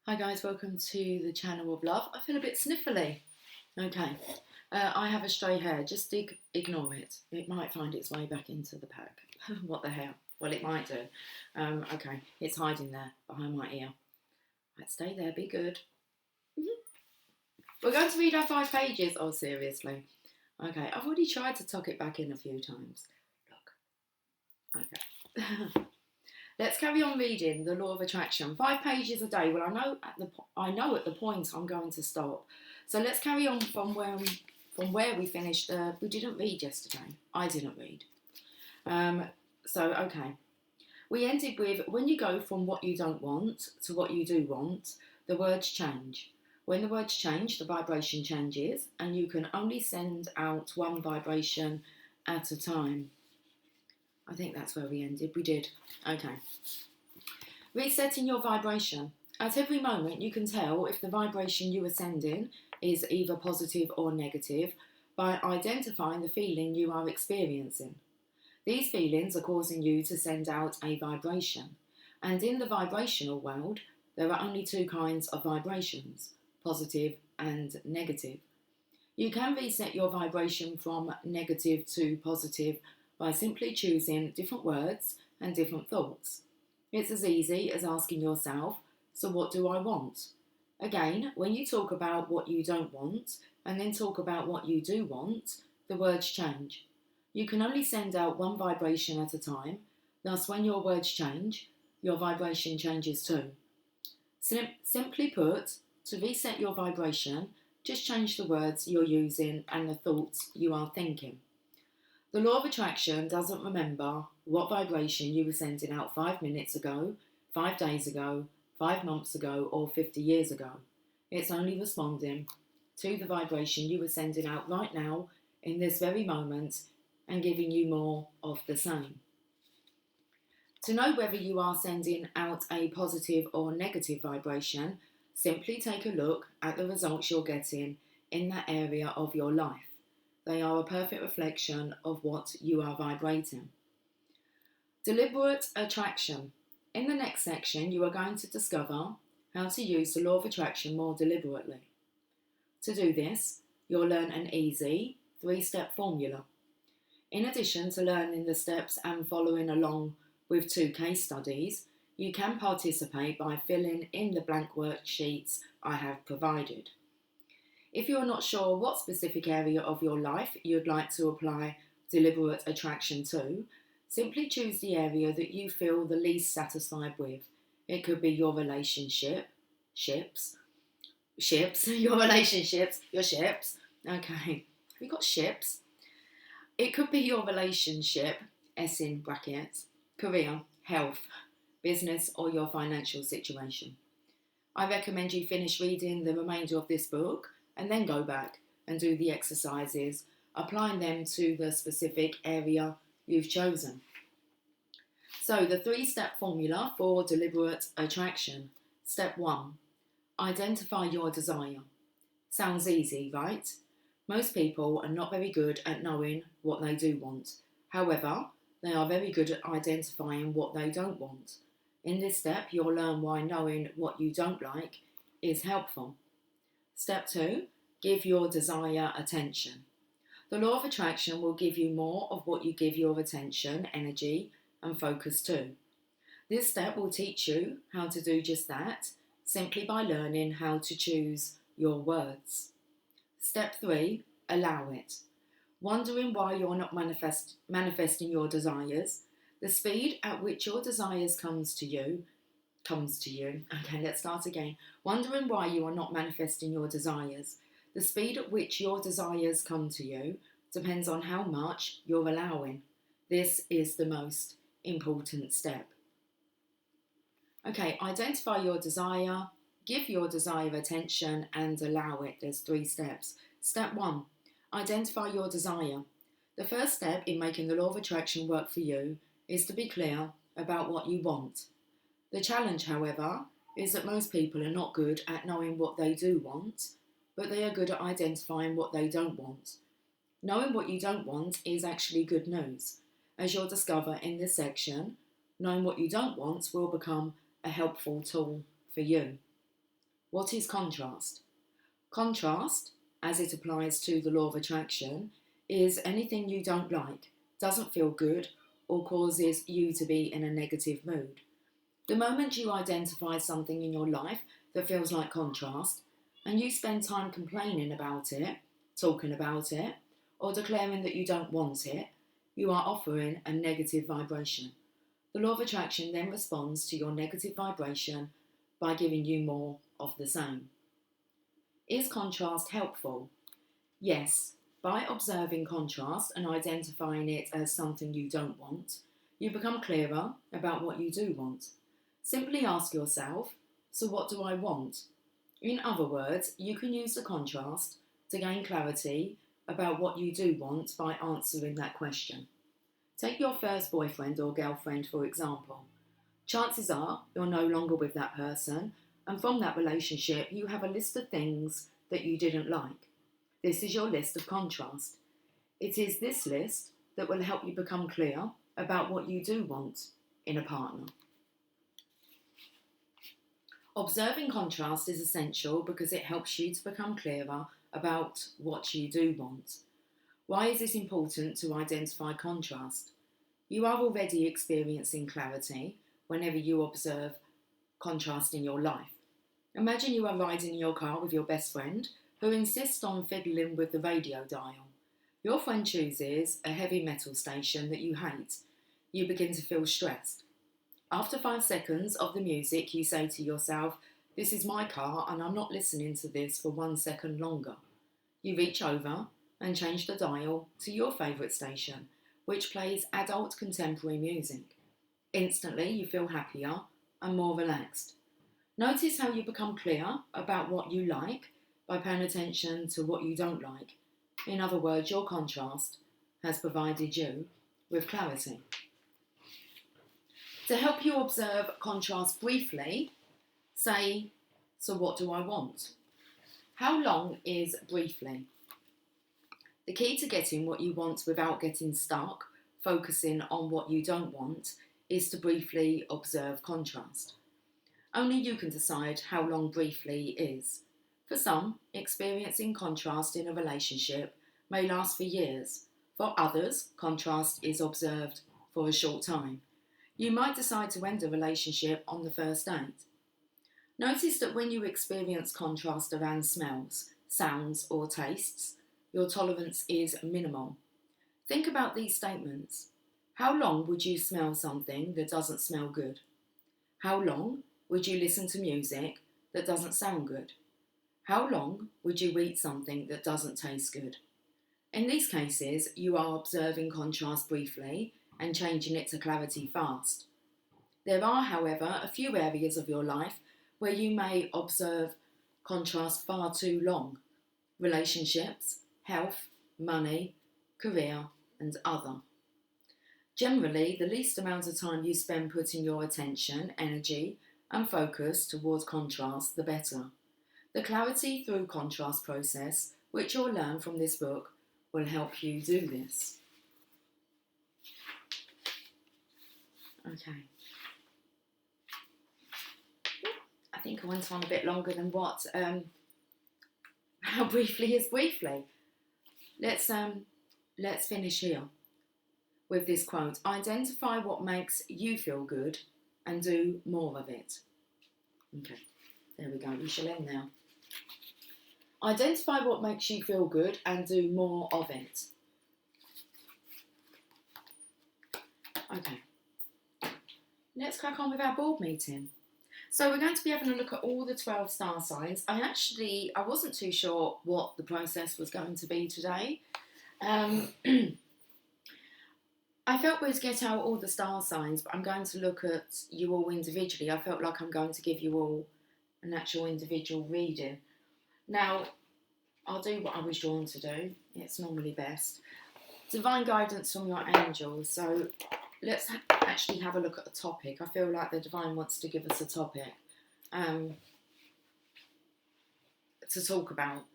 Hi guys, welcome to the channel of love. I feel a bit sniffly. Okay, I have a stray hair, just ignore it. It might find its way back into the pack. What the hell? Well, it might do. Okay, it's hiding there behind my ear. Right, stay there, be good. We're going to read our 5 pages. Oh, seriously. Okay, I've already tried to tuck it back in a few times. Look. Okay. Let's carry on reading the Law of Attraction. 5 pages a day. Well, I know at the point I'm going to stop. So let's carry on from where we finished. We didn't read yesterday. I didn't read. Okay. We ended with, when you go from what you don't want to what you do want, the words change. When the words change, the vibration changes, and you can only send out one vibration at a time. I think that's where we ended. We did. Okay. Resetting your vibration. At every moment, you can tell if the vibration you are sending is either positive or negative by identifying the feeling you are experiencing. These feelings are causing you to send out a vibration. And in the vibrational world, there are only 2 kinds of vibrations, positive and negative. You can reset your vibration from negative to positive by simply choosing different words and different thoughts. It's as easy as asking yourself, so what do I want? Again, when you talk about what you don't want and then talk about what you do want, the words change. You can only send out one vibration at a time, thus when your words change, your vibration changes too. Simply put, to reset your vibration, just change the words you're using and the thoughts you are thinking. The law of attraction doesn't remember what vibration you were sending out 5 minutes ago, 5 days ago, 5 months ago, or 50 years ago. It's only responding to the vibration you were sending out right now, in this very moment, and giving you more of the same. To know whether you are sending out a positive or negative vibration, simply take a look at the results you're getting in that area of your life. They are a perfect reflection of what you are vibrating. Deliberate attraction. In the next section, you are going to discover how to use the law of attraction more deliberately. To do this, you'll learn an easy 3-step formula. In addition to learning the steps and following along with 2 case studies, you can participate by filling in the blank worksheets I have provided. If you are not sure what specific area of your life you'd like to apply deliberate attraction to, simply choose the area that you feel the least satisfied with. It could be your your relationships, your ships. Okay, have you got ships? It could be your relationship, S in brackets, career, health, business, or your financial situation. I recommend you finish reading the remainder of this book and then go back and do the exercises, applying them to the specific area you've chosen. So the 3-step formula for deliberate attraction. Step 1, identify your desire. Sounds easy, right? Most people are not very good at knowing what they do want. However, they are very good at identifying what they don't want. In this step, you'll learn why knowing what you don't like is helpful. Step 2, give your desire attention. The law of attraction will give you more of what you give your attention, energy, and focus to. This step will teach you how to do just that, simply by learning how to choose your words. Step 3, allow it. Wondering why you're not manifesting your desires, the speed at which your desires comes to you. Okay, let's start again. Wondering why you are not manifesting your desires. The speed at which your desires come to you depends on how much you're allowing. This is the most important step. Okay, identify your desire, give your desire attention, and allow it. There's 3 steps. Step 1, identify your desire. The first step in making the law of attraction work for you is to be clear about what you want. The challenge, however, is that most people are not good at knowing what they do want, but they are good at identifying what they don't want. Knowing what you don't want is actually good news. As you'll discover in this section, knowing what you don't want will become a helpful tool for you. What is contrast? Contrast, as it applies to the law of attraction, is anything you don't like, doesn't feel good, or causes you to be in a negative mood. The moment you identify something in your life that feels like contrast, and you spend time complaining about it, talking about it, or declaring that you don't want it, you are offering a negative vibration. The law of attraction then responds to your negative vibration by giving you more of the same. Is contrast helpful? Yes. By observing contrast and identifying it as something you don't want, you become clearer about what you do want. Simply ask yourself, so what do I want? In other words, you can use the contrast to gain clarity about what you do want by answering that question. Take your first boyfriend or girlfriend, for example. Chances are you're no longer with that person, and from that relationship you have a list of things that you didn't like. This is your list of contrast. It is this list that will help you become clear about what you do want in a partner. Observing contrast is essential because it helps you to become clearer about what you do want. Why is it important to identify contrast? You are already experiencing clarity whenever you observe contrast in your life. Imagine you are riding in your car with your best friend who insists on fiddling with the radio dial. Your friend chooses a heavy metal station that you hate. You begin to feel stressed. After 5 seconds of the music, you say to yourself, "This is my car and I'm not listening to this for 1 second longer." You reach over and change the dial to your favourite station, which plays adult contemporary music. Instantly, you feel happier and more relaxed. Notice how you become clear about what you like by paying attention to what you don't like. In other words, your contrast has provided you with clarity. To help you observe contrast briefly, say, so what do I want? How long is briefly? The key to getting what you want without getting stuck, focusing on what you don't want, is to briefly observe contrast. Only you can decide how long briefly is. For some, experiencing contrast in a relationship may last for years. For others, contrast is observed for a short time. You might decide to end a relationship on the first date. Notice that when you experience contrast around smells, sounds, or tastes, your tolerance is minimal. Think about these statements. How long would you smell something that doesn't smell good? How long would you listen to music that doesn't sound good? How long would you eat something that doesn't taste good? In these cases, you are observing contrast briefly and changing it to clarity fast. There are, however, a few areas of your life where you may observe contrast far too long. Relationships, health, money, career, and other. Generally, the least amount of time you spend putting your attention, energy, and focus towards contrast, the better. The clarity through contrast process, which you'll learn from this book, will help you do this. Okay. I think I went on a bit longer than what. How briefly is briefly? Let's finish here with this quote. Identify what makes you feel good and do more of it. Okay, there we go. We shall end now. Identify what makes you feel good and do more of it. Okay. Let's crack on with our board meeting. So we're going to be having a look at all the 12 star signs. I wasn't too sure what the process was going to be today. I felt we'd get out all the star signs, but I'm going to look at you all individually. I felt like I'm going to give you all an actual individual reading. Now, I'll do what I was drawn to do. It's normally best. Divine guidance from your angels. So let's actually have a look at a topic. I feel like the divine wants to give us a topic to talk about.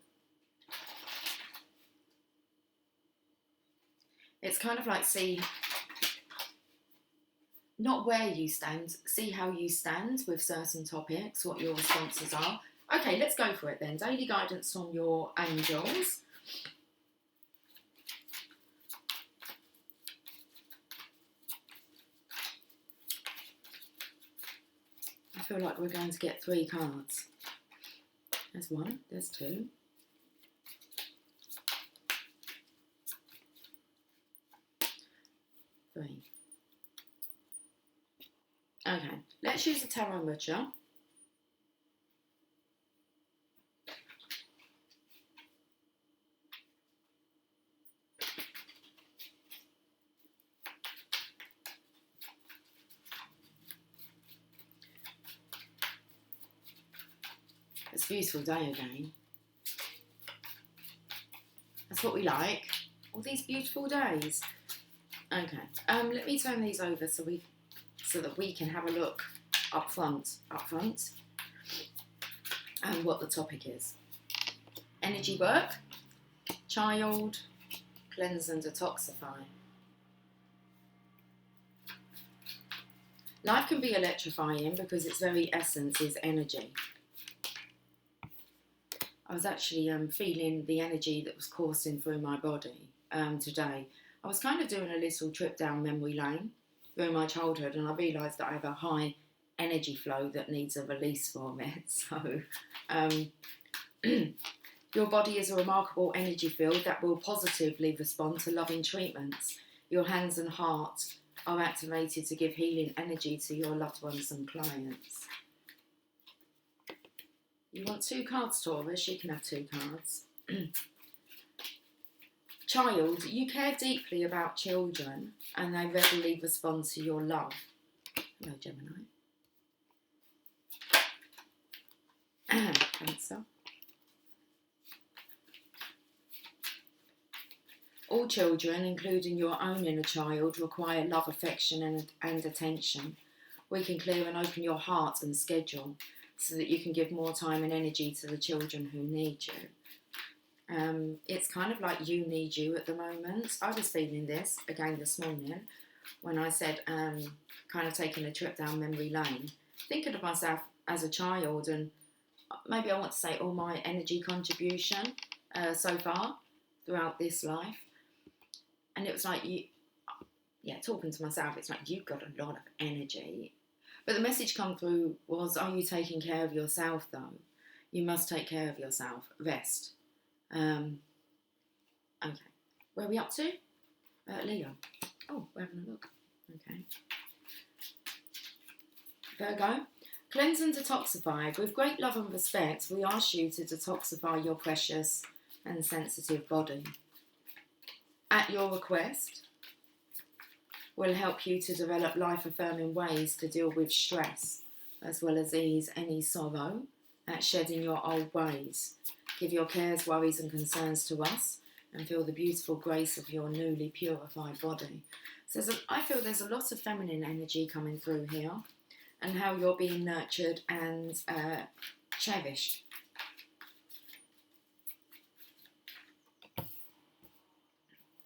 It's kind of like see, not where you stand, see how you stand with certain topics, what your responses are. Okay, let's go for it then. Daily guidance from your angels. I feel like we're going to get 3 cards. There's 1, there's 2. Three. Okay, let's use a tarot Mucha. It's a beautiful day again. That's what we like. All these beautiful days. Okay. Let me turn these over so that we can have a look up front, and what the topic is. Energy work, child, cleanse and detoxify. Life can be electrifying because its very essence is energy. I was actually feeling the energy that was coursing through my body today. I was kind of doing a little trip down memory lane through my childhood, and I realised that I have a high energy flow that needs a release from it. So your body is a remarkable energy field that will positively respond to loving treatments. Your hands and heart are activated to give healing energy to your loved ones and clients. You want 2 cards, Taurus? You can have 2 cards. Child, you care deeply about children and they readily respond to your love. Hello, Gemini. Cancer. All children, including your own inner child, require love, affection and attention. We can clear and open your heart and schedule so that you can give more time and energy to the children who need you. It's kind of like you need you at the moment. I was feeling this again this morning when I said kind of taking a trip down memory lane, thinking of myself as a child, and maybe I want to say all my energy contribution so far throughout this life. And it was like, talking to myself, it's like, you've got a lot of energy. But the message come through was, are you taking care of yourself though? You must take care of yourself. Rest. Okay. Where are we up to? Leo. Oh, we're having a look. Okay. Virgo. Cleanse and detoxify. With great love and respect, we ask you to detoxify your precious and sensitive body. At your request, we'll help you to develop life-affirming ways to deal with stress, as well as ease any sorrow at shedding your old ways. Give your cares, worries and concerns to us and feel the beautiful grace of your newly purified body. So I feel there's a lot of feminine energy coming through here and how you're being nurtured and cherished.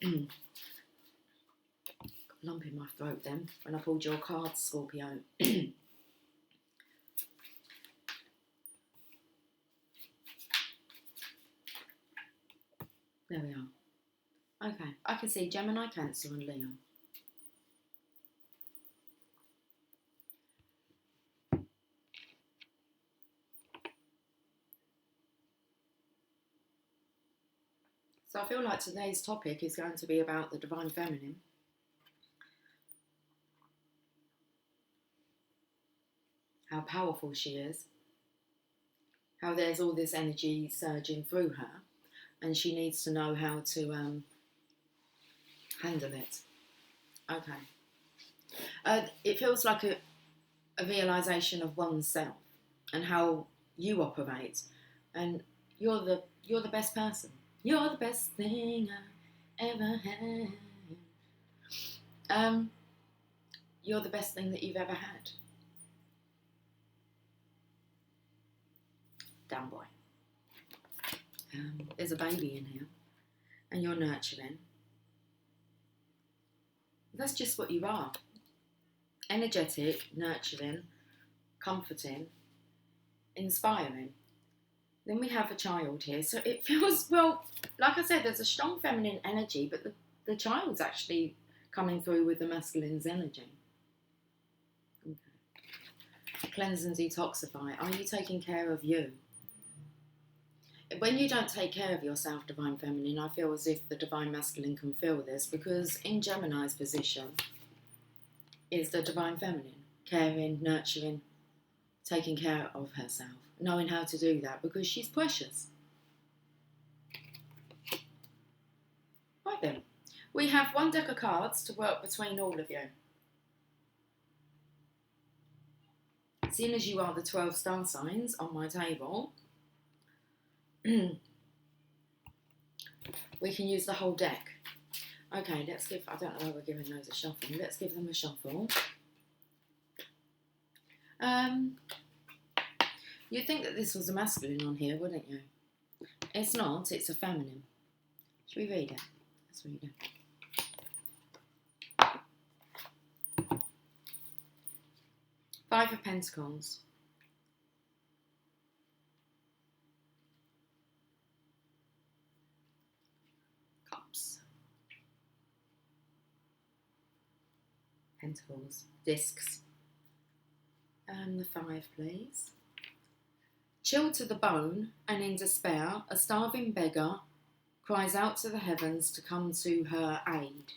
Got a lump in my throat then when I pulled your card, Scorpio. There we are. Okay, I can see Gemini, Cancer and Leo. So I feel like today's topic is going to be about the Divine Feminine. How powerful she is. How there's all this energy surging through her. And she needs to know how to handle it. Okay. It feels like a realisation of oneself and how you operate. And you're the best person. You're the best thing I ever had. You're the best thing that you've ever had. Damn boy. There's a baby in here and you're nurturing. That's just what you are. Energetic, nurturing, comforting, inspiring. Then we have a child here. So it feels, well, like I said, there's a strong feminine energy, but the child's actually coming through with the masculine's energy. Okay. Cleanse and detoxify. Are you taking care of you? When you don't take care of yourself, Divine Feminine, I feel as if the Divine Masculine can feel this, because in Gemini's position is the Divine Feminine, caring, nurturing, taking care of herself, knowing how to do that because she's precious. Right then, we have one deck of cards to work between all of you. Seeing as you are the 12 star signs on my table, we can use the whole deck. Okay, let's give, I don't know why we're giving those a shuffle. Let's give them a shuffle. You'd think that this was a masculine on here, wouldn't you? It's not, it's a feminine. Should we read it? Let's read it. 5 of Pentacles. Cups. Pentacles. Discs. The 5, please. Chilled to the bone and in despair, a starving beggar cries out to the heavens to come to her aid.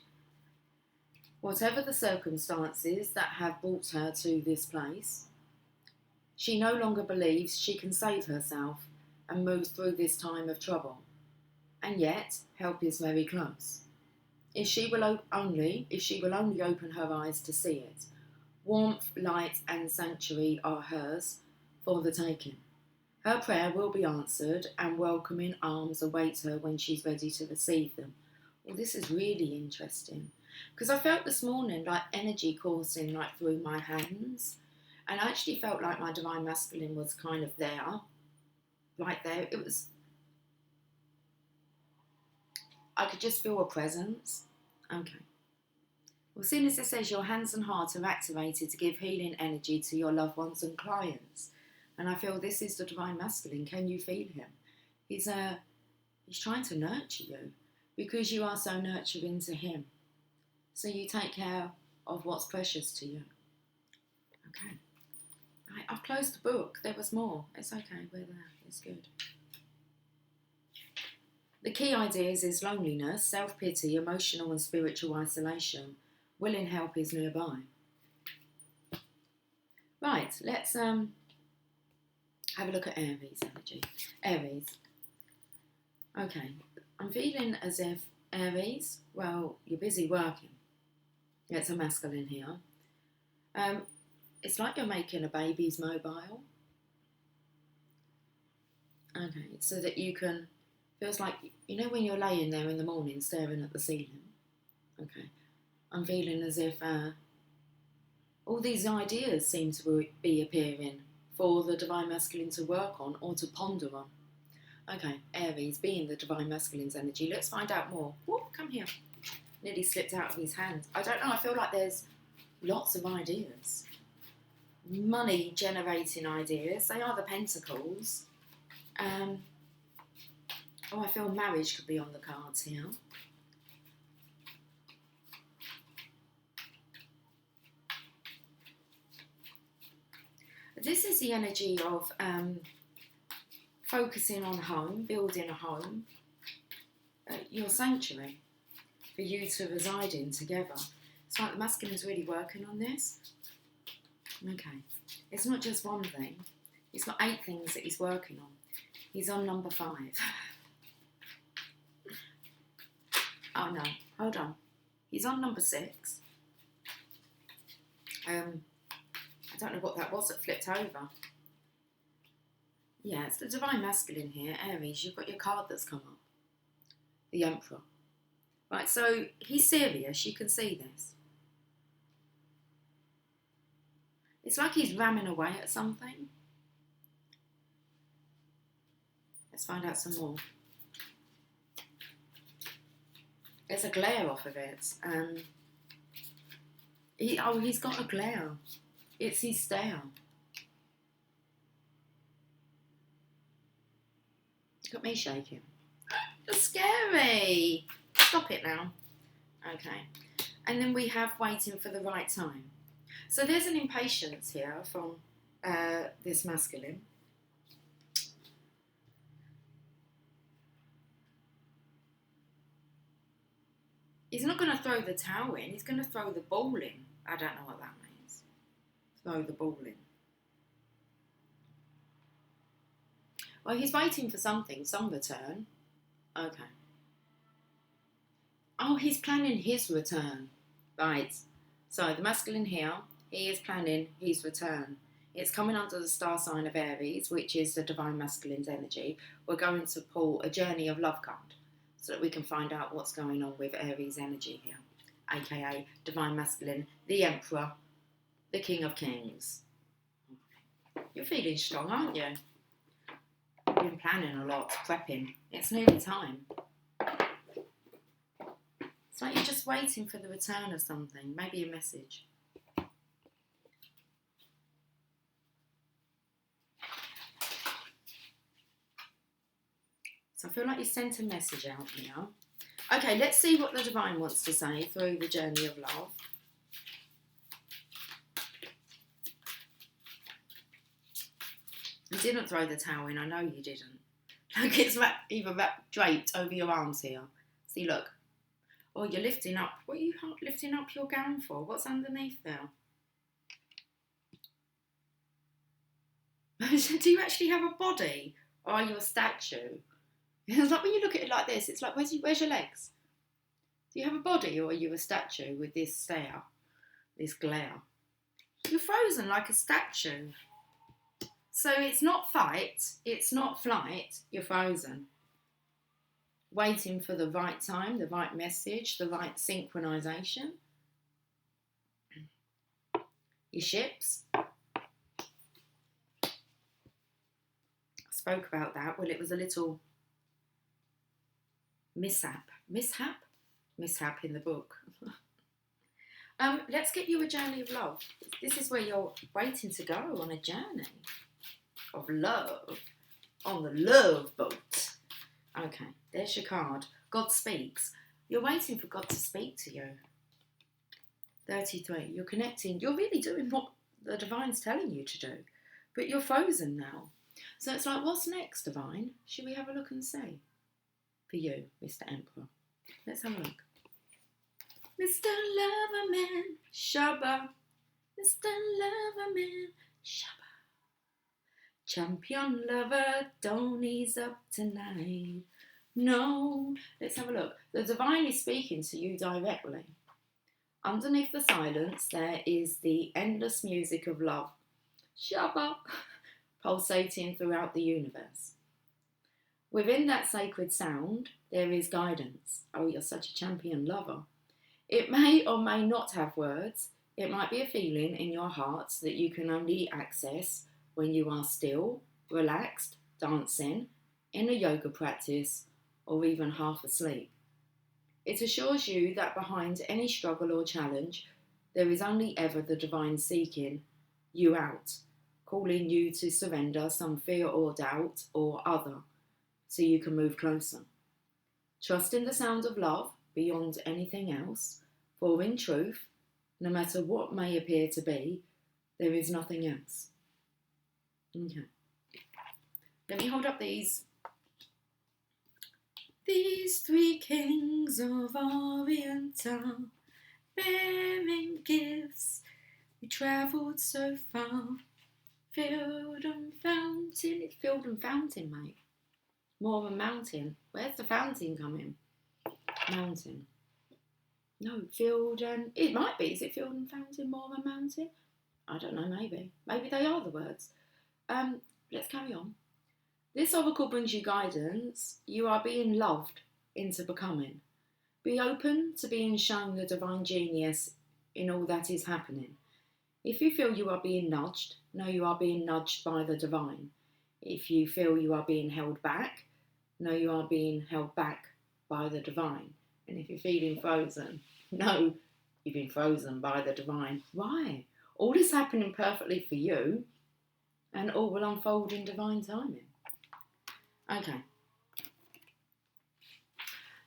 Whatever the circumstances that have brought her to this place, she no longer believes she can save herself and move through this time of trouble. And yet, help is very close. If she will only open her eyes to see it, warmth, light and sanctuary are hers for the taking. Her prayer will be answered and welcoming arms await her when she's ready to receive them. Well, this is really interesting because I felt this morning like energy coursing like through my hands, and I actually felt like my Divine Masculine was kind of there, right there. It was, I could just feel a presence. Okay. Well, seeing as it says your hands and heart are activated to give healing energy to your loved ones and clients. And I feel this is the Divine Masculine. Can you feel him? He's trying to nurture you because you are so nurturing to him. So you take care of what's precious to you. Okay. Right, I've closed the book. There was more. It's okay. We're there. It's good. The key ideas is loneliness, self-pity, emotional and spiritual isolation. Willing help is nearby. Right, let's have a look at Aries energy. Aries. Okay, I'm feeling as if Aries, well, you're busy working. It's a masculine here. It's like you're making a baby's mobile. Okay, so that you can, feels like, you know when you're laying there in the morning staring at the ceiling? Okay, I'm feeling as if all these ideas seem to be appearing for the Divine Masculine to work on or to ponder on. Okay, Aries, being the Divine Masculine's energy. Let's find out more. Whoop, come here. Nearly slipped out of his hand. I don't know, I feel like there's lots of ideas. Money generating ideas. They are the Pentacles. I feel marriage could be on the cards here. This is the energy of focusing on home, building a home, your sanctuary for you to reside in together. It's like the masculine's really working on this. Okay, it's not just one thing. He's got 8 things that he's working on. He's on number 5. Oh no, hold on. He's on number 6. I don't know what that was that flipped over. Yeah, it's the Divine Masculine here, Aries. You've got your card that's come up. The Emperor. Right, so he's serious. You can see this. It's like he's ramming away at something. Let's find out some more. There's a glare off of it. He's got a glare. It's his stare. Got me shaking. You're scary. Stop it now. Okay. And then we have waiting for the right time. So there's an impatience here from this masculine. He's not going to throw the towel in. He's going to throw the ball in. I don't know what that means. Throw the ball in. Well, he's waiting for something, some return. Okay. Oh, he's planning his return. Right. So the masculine here, he is planning his return. It's coming under the star sign of Aries, which is the divine masculine's energy. We're going to pull a journey of love card so that we can find out what's going on with Aries energy here, aka divine masculine, the emperor, the king of kings. You're feeling strong, aren't you? You've been planning a lot, prepping. It's nearly time. It's like you're just waiting for the return of something, maybe a message. So I feel like you sent a message out here. Okay, let's see what the divine wants to say through the journey of love. You didn't throw the towel in, I know you didn't. Like it's draped over your arms here. See, look. Oh, you're lifting up. What are you lifting up your gown for? What's underneath there? Do you actually have a body? Or are you a statue? It's like when you look at it like this, it's like, where's your legs? Do you have a body or are you a statue with this stare, this glare? You're frozen like a statue. So it's not fight, it's not flight, you're frozen. Waiting for the right time, the right message, the right synchronization. Your ships. I spoke about that. Well, it was a little mishap in the book. Let's get you a journey of love. This is where you're waiting to go on a journey of love, on the love boat. Okay, there's your card. God speaks. You're waiting for God to speak to you. 33. You're connecting. You're really doing what the divine's telling you to do, but you're frozen now. So it's like, what's next, divine? Should we have a look and see? For you, Mr. Emperor. Let's have a look. Mr. Loverman, Shabba. Mr. Loverman, Shabba. Champion lover, don't ease up tonight. No. Let's have a look. The divine is speaking to you directly. Underneath the silence, there is the endless music of love. Shabba. Pulsating throughout the universe. Within that sacred sound, there is guidance. Oh, you're such a champion lover. It may or may not have words. It might be a feeling in your heart that you can only access when you are still, relaxed, dancing, in a yoga practice, or even half asleep. It assures you that behind any struggle or challenge, there is only ever the divine seeking you out, calling you to surrender some fear or doubt or other, so you can move closer. Trust in the sound of love beyond anything else, for in truth, no matter what may appear to be, there is nothing else. Okay. Let me hold up these. These three kings of Oriental, bearing gifts, we travelled so far. Field and fountain. It's field and fountain, mate. More of a mountain. Where's the fountain coming? Mountain. No, field and... It might be. Is it field and fountain more of a mountain? I don't know, maybe. Maybe they are the words. Let's carry on. This oracle brings you guidance. You are being loved into becoming. Be open to being shown the divine genius in all that is happening. If you feel you are being nudged, know you are being nudged by the divine. If you feel you are being held back, know you are being held back by the divine. And if you're feeling frozen, know you've been frozen by the divine. Why? All is happening perfectly for you, and all will unfold in divine timing. Okay,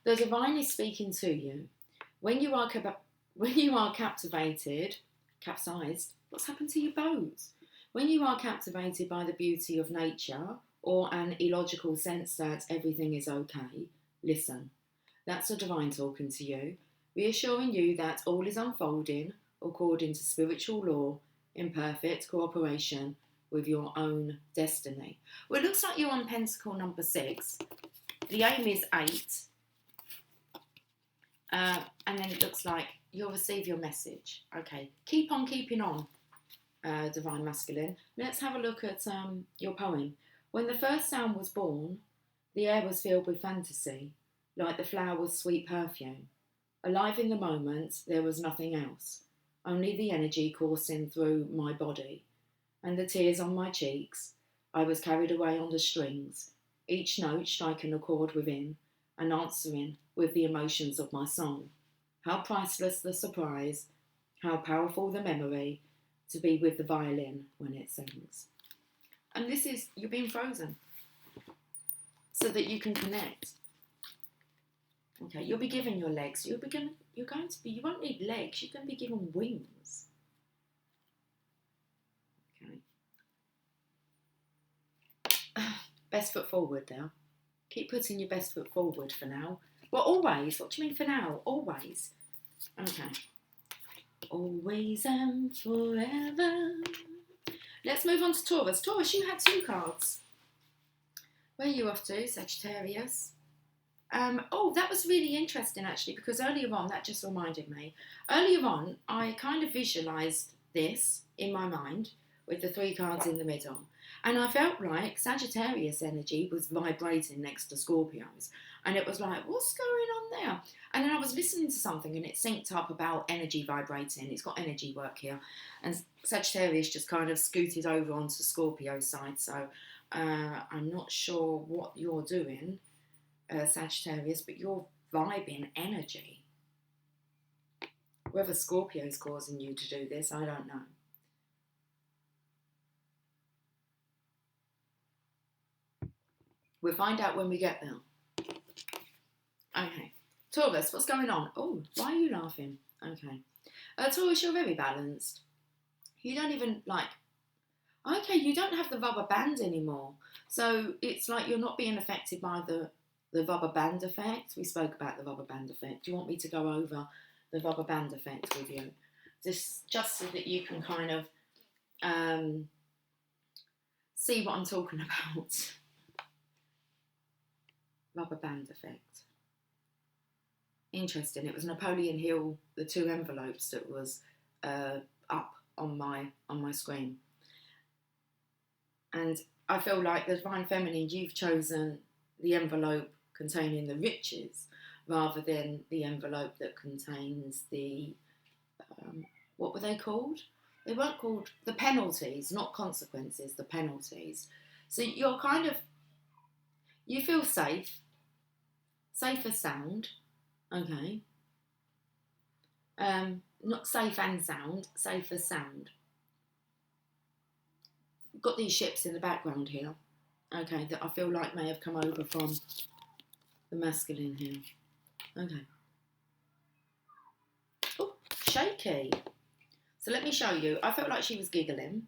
The divine is speaking to you. When you are captivated, capsized, what's happened to your boat? When you are captivated by the beauty of nature or an illogical sense that everything is okay, listen. That's the divine talking to you, reassuring you that all is unfolding according to spiritual law in perfect cooperation with your own destiny. Well, it looks like you're on Pentacle number 6. The aim is 8. And then it looks like you'll receive your message. Okay, keep on keeping on, Divine Masculine. Let's have a look at your poem. When the first sound was born, the air was filled with fantasy, like the flower's sweet perfume. Alive in the moment, there was nothing else, only the energy coursing through my body, and the tears on my cheeks. I was carried away on the strings, each note striking a chord within, and answering with the emotions of my song. How priceless the surprise, how powerful the memory to be with the violin when it sings. And this is, you're being frozen so that you can connect. Okay, you'll be given your legs. You won't need legs, you're going to be given wings. Okay. Best foot forward now. Keep putting your best foot forward for now. Well, always. What do you mean for now? Always. Okay. Always and forever. Let's move on to Taurus. Taurus, you had 2 cards. Where are you off to? Sagittarius. Oh, that was really interesting actually, because earlier on, that just reminded me. Earlier on, I kind of visualised this in my mind with the 3 cards in the middle. And I felt like Sagittarius energy was vibrating next to Scorpio's. And it was like, what's going on there? And then I was listening to something and it synced up about energy vibrating. It's got energy work here. And Sagittarius just kind of scooted over onto Scorpio's side. So I'm not sure what you're doing, Sagittarius, but you're vibing energy. Whether Scorpio's causing you to do this, I don't know. We'll find out when we get there. Okay. Taurus, what's going on? Oh, why are you laughing? Okay. Taurus, you're very balanced. You don't even okay, you don't have the rubber band anymore. So it's like you're not being affected by the rubber band effect. We spoke about the rubber band effect. Do you want me to go over the rubber band effect with you? Just so that you can kind of see what I'm talking about. Rubber band effect. Interesting. It was Napoleon Hill, the 2 envelopes that was up on my screen. And I feel like the Divine Feminine, you've chosen the envelope containing the riches rather than the envelope that contains the, what were they called? They weren't called, the penalties, not consequences, the penalties. So you're kind of, you feel safe as sound, okay. Not safe and sound, safe as sound. We've got these ships in the background here, okay, that I feel like may have come over from the masculine here. Okay. Oh, shaky. So let me show you. I felt like she was giggling,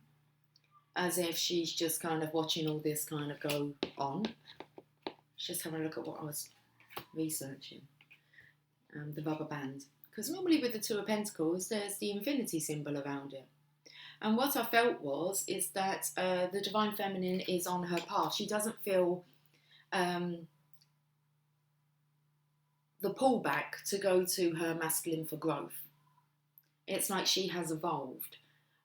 as if she's just kind of watching all this kind of go on. Just having a look at what I was researching. The rubber band. Because normally with the 2 of Pentacles, there's the infinity symbol around it. And what I felt is that the Divine Feminine is on her path. She doesn't feel the pullback to go to her masculine for growth. It's like she has evolved.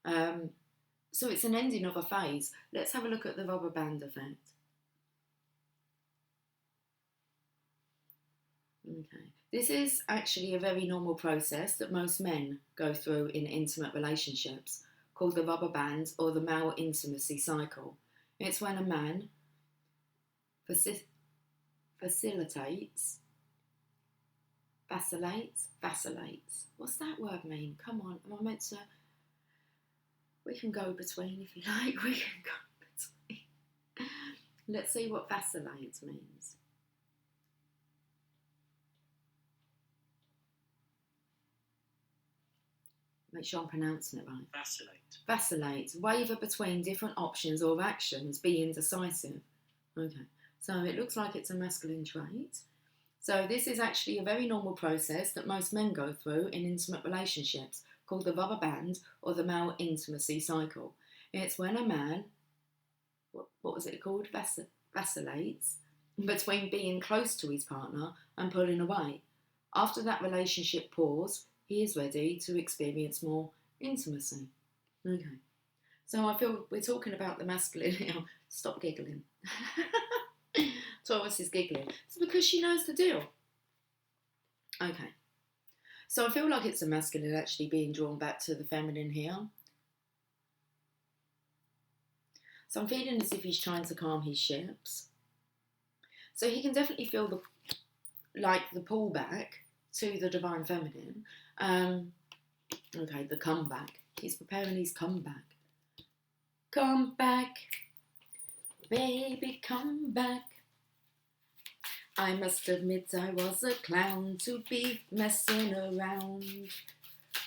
So it's an ending of a phase. Let's have a look at the rubber band effect. Okay. This is actually a very normal process that most men go through in intimate relationships, called the rubber band or the male intimacy cycle. It's when a man vacillates. What's that word mean? Come on, am I meant to? We can go between if you like. We can go between. Let's see what vacillate means. Make sure I'm pronouncing it right. Vacillate. Vacillate. Waver between different options or actions. Be indecisive. Okay. So it looks like it's a masculine trait. So this is actually a very normal process that most men go through in intimate relationships, called the rubber band or the male intimacy cycle. It's when a man, what was it called? Vacillates between being close to his partner and pulling away. After that relationship pause, he is ready to experience more intimacy. Okay. So I feel we're talking about the masculine now. Stop giggling. Taurus is giggling. It's because she knows the deal. Okay. So I feel like it's a masculine actually being drawn back to the feminine here. So I'm feeling as if he's trying to calm his ships. So he can definitely feel the pullback to the divine feminine. Okay, the comeback. He's preparing his comeback. Come back, baby, come back. I must admit I was a clown to be messing around,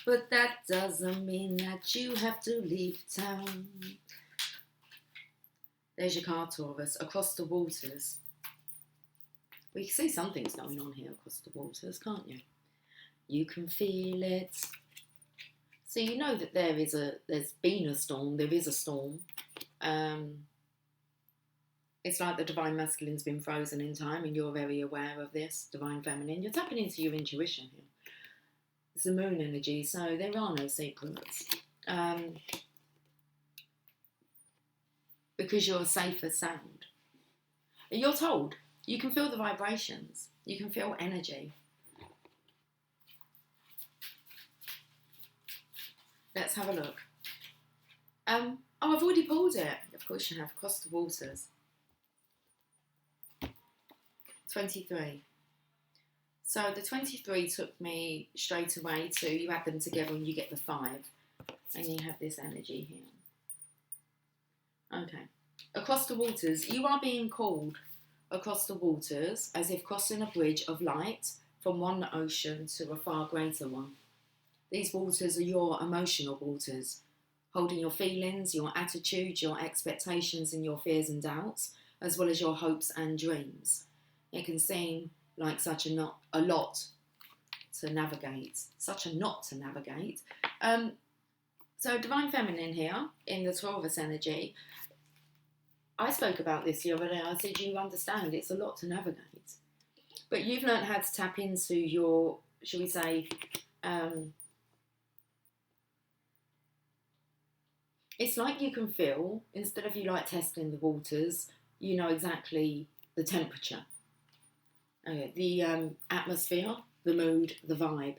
but that doesn't mean that you have to leave town. There's your card, Taurus, across the waters. Well, you can see something's going on here across the waters, can't you? You can feel it. So you know that there's been a storm, there is a storm. It's like the divine masculine's been frozen in time and you're very aware of this, divine feminine. You're tapping into your intuition here. It's the moon energy, so there are no secrets. Because you're a safer sound. You're told. You can feel the vibrations. You can feel energy. Let's have a look. Oh, I've already pulled it. Of course you have. Across the waters. 23. So the 23 took me straight away to, you add them together and you get the 5. And you have this energy here. Okay. Across the waters, you are being called across the waters as if crossing a bridge of light from one ocean to a far greater one. These waters are your emotional waters, holding your feelings, your attitude, your expectations and your fears and doubts, as well as your hopes and dreams. It can seem like such a lot to navigate. So divine feminine here in the Taurus energy. I spoke about this the other day. I said, you understand, it's a lot to navigate. But you've learned how to tap into your, shall we say, it's like you can feel, instead of you like testing the waters, you know exactly the temperature, the atmosphere, the mood, the vibe.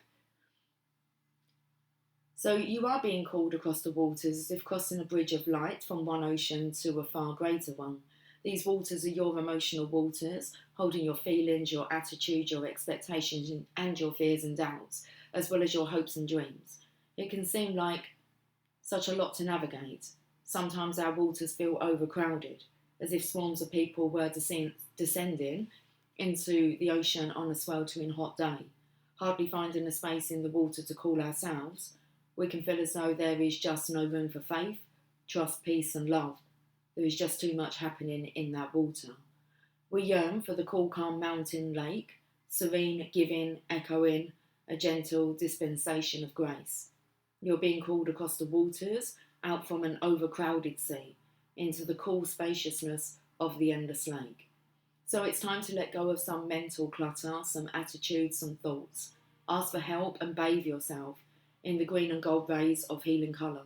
So you are being called across the waters as if crossing a bridge of light from one ocean to a far greater one. These waters are your emotional waters, holding your feelings, your attitude, your expectations and your fears and doubts, as well as your hopes and dreams. It can seem like such a lot to navigate. Sometimes our waters feel overcrowded, as if swarms of people were descending into the ocean on a sweltering hot day, hardly finding a space in the water to cool ourselves. We can feel as though there is just no room for faith, trust, peace and love. There is just too much happening in that water. We yearn for the cool, calm mountain lake, serene, giving, echoing, a gentle dispensation of grace. You're being called across the waters, out from an overcrowded sea, into the cool spaciousness of the endless lake. So it's time to let go of some mental clutter, some attitudes, some thoughts. Ask for help and bathe yourself in the green and gold rays of healing colour.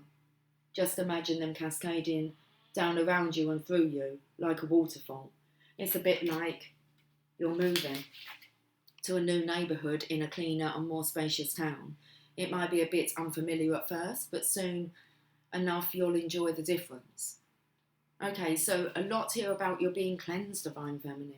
Just imagine them cascading down around you and through you like a waterfall. It's a bit like you're moving to a new neighbourhood in a cleaner and more spacious town. It might be a bit unfamiliar at first, but soon enough you'll enjoy the difference. Okay, so a lot here about your being cleansed, divine feminine.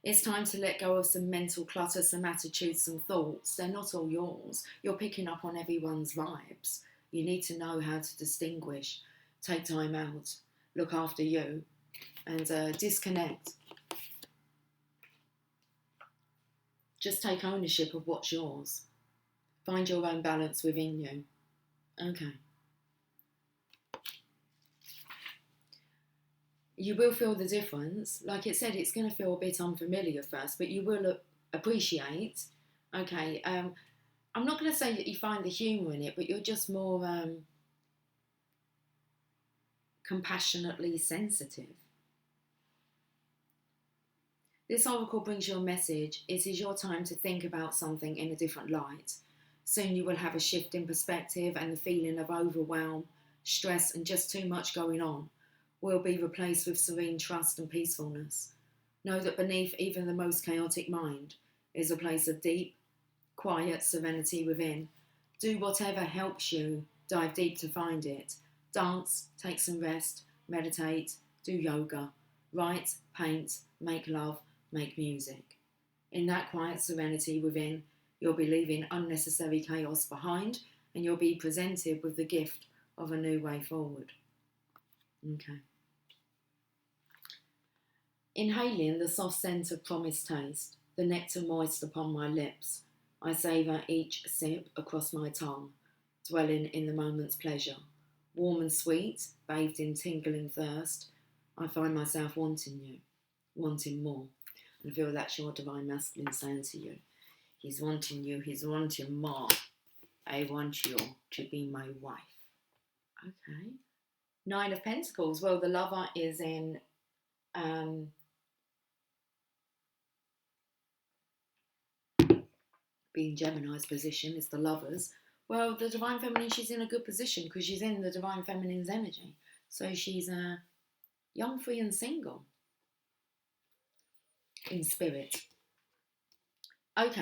It's time to let go of some mental clutter, some attitudes, some thoughts. They're not all yours. You're picking up on everyone's vibes. You need to know how to distinguish, take time out, look after you, and disconnect. Just take ownership of what's yours. Find your own balance within you. Okay. You will feel the difference. Like it said, it's going to feel a bit unfamiliar first, but you will appreciate. Okay. I'm not going to say that you find the humour in it, but you're just more compassionately sensitive. This oracle brings you a message. It is your time to think about something in a different light. Soon you will have a shift in perspective, and the feeling of overwhelm, stress, and just too much going on will be replaced with serene trust and peacefulness. Know that beneath even the most chaotic mind is a place of deep, quiet serenity within. Do whatever helps you dive deep to find it. Dance, take some rest, meditate, do yoga, write, paint, make love, make music. In that quiet serenity within, you'll be leaving unnecessary chaos behind, and you'll be presented with the gift of a new way forward. Okay. Inhaling the soft scent of promised taste, the nectar moist upon my lips, I savour each sip across my tongue, dwelling in the moment's pleasure. Warm and sweet, bathed in tingling thirst, I find myself wanting you, wanting more. And I feel that's your divine masculine saying to you. He's wanting you, he's wanting more. I want you to be my wife. Okay. 9 of Pentacles. Well, the lover is in being Gemini's position, is the lovers. Well, the divine feminine, she's in a good position because she's in the divine feminine's energy. So she's young, free and single in spirit. Okay.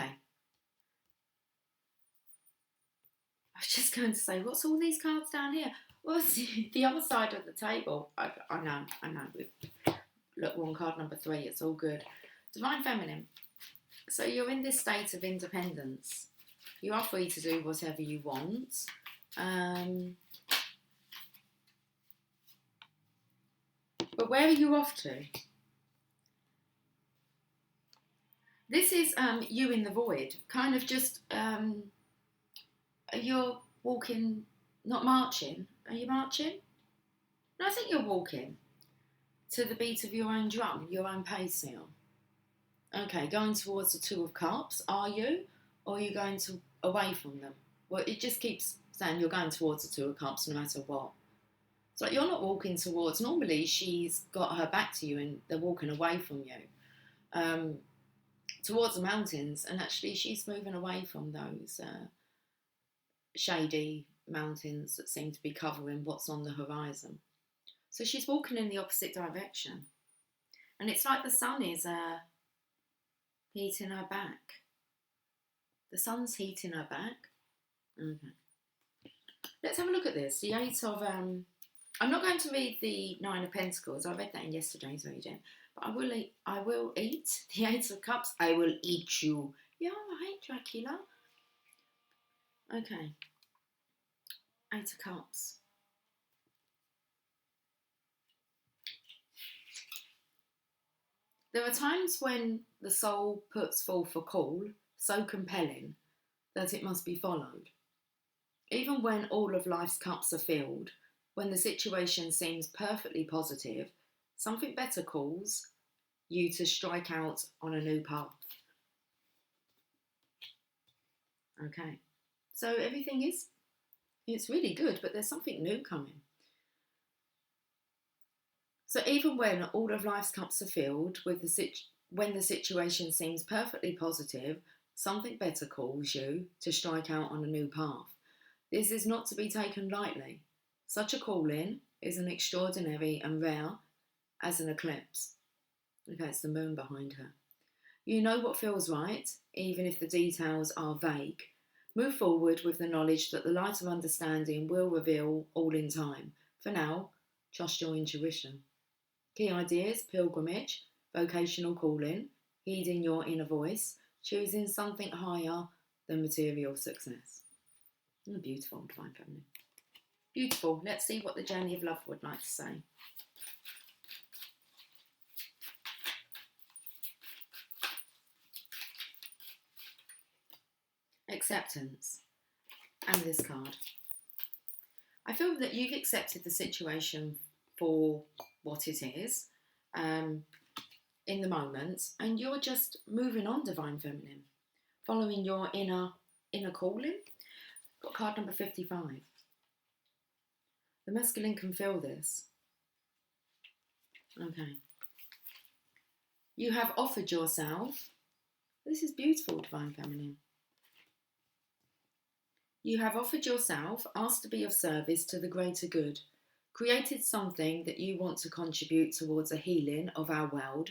I was just going to say, what's all these cards down here? What's the other side of the table? I know. Look, we're on card number 3. It's all good. Divine feminine. So you're in this state of independence. You are free to do whatever you want. But where are you off to? This is you in the void. Kind of just, you're walking, not marching. Are you marching? No, I think you're walking to the beat of your own drum, your own pace seal. Okay, going towards the 2 of Cups, are you? Or are you going away from them? Well, it just keeps saying you're going towards the 2 of Cups no matter what. It's like you're not walking towards, normally she's got her back to you and they're walking away from you. Towards the mountains, and actually she's moving away from those shady mountains that seem to be covering what's on the horizon. So she's walking in the opposite direction. And it's like the sun is heating her back. The sun's heating her back. Okay. Let's have a look at this. The 8 of... I'm not going to read the 9 of Pentacles. I read that in yesterday's reading. But I will eat the 8 of Cups. I will eat you. Yeah, right, Dracula. Okay. 8 of Cups. There are times when the soul puts forth a call so compelling that it must be followed. Even when all of life's cups are filled, when the situation seems perfectly positive, something better calls you to strike out on a new path. Okay, so everything it's really good, but there's something new coming. So even when all of life's cups are filled, when the situation seems perfectly positive, something better calls you to strike out on a new path. This is not to be taken lightly. Such a calling is an extraordinary and rare as an eclipse. Okay, it's the moon behind her. You know what feels right, even if the details are vague. Move forward with the knowledge that the light of understanding will reveal all in time. For now, trust your intuition. Key ideas: pilgrimage, vocational calling, heeding your inner voice, choosing something higher than material success. Beautiful, divine feminine. Beautiful. Let's see what the journey of love would like to say. acceptance, and this card. I feel that you've accepted the situation for what it is in the moment, and you're just moving on, Divine Feminine, following your inner calling. Got card number 55. The masculine can feel this. Okay. You have offered yourself. This is beautiful, Divine Feminine. You have offered yourself, asked to be of service to the greater good, created something that you want to contribute towards a healing of our world,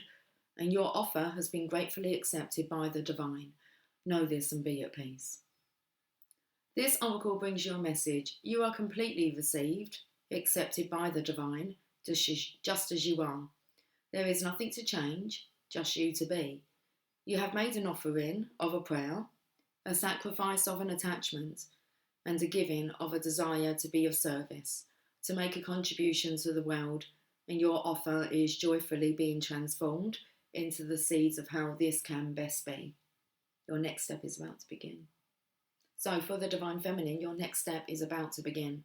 and your offer has been gratefully accepted by the divine. Know this and be at peace. This oracle brings you a message. You are completely received, accepted by the divine, just as you are. There is nothing to change, just you to be. You have made an offering of a prayer, a sacrifice of an attachment, and a giving of a desire to be of service, to make a contribution to the world, and your offer is joyfully being transformed into the seeds of how this can best be. Your next step is about to begin. So for the Divine Feminine, your next step is about to begin.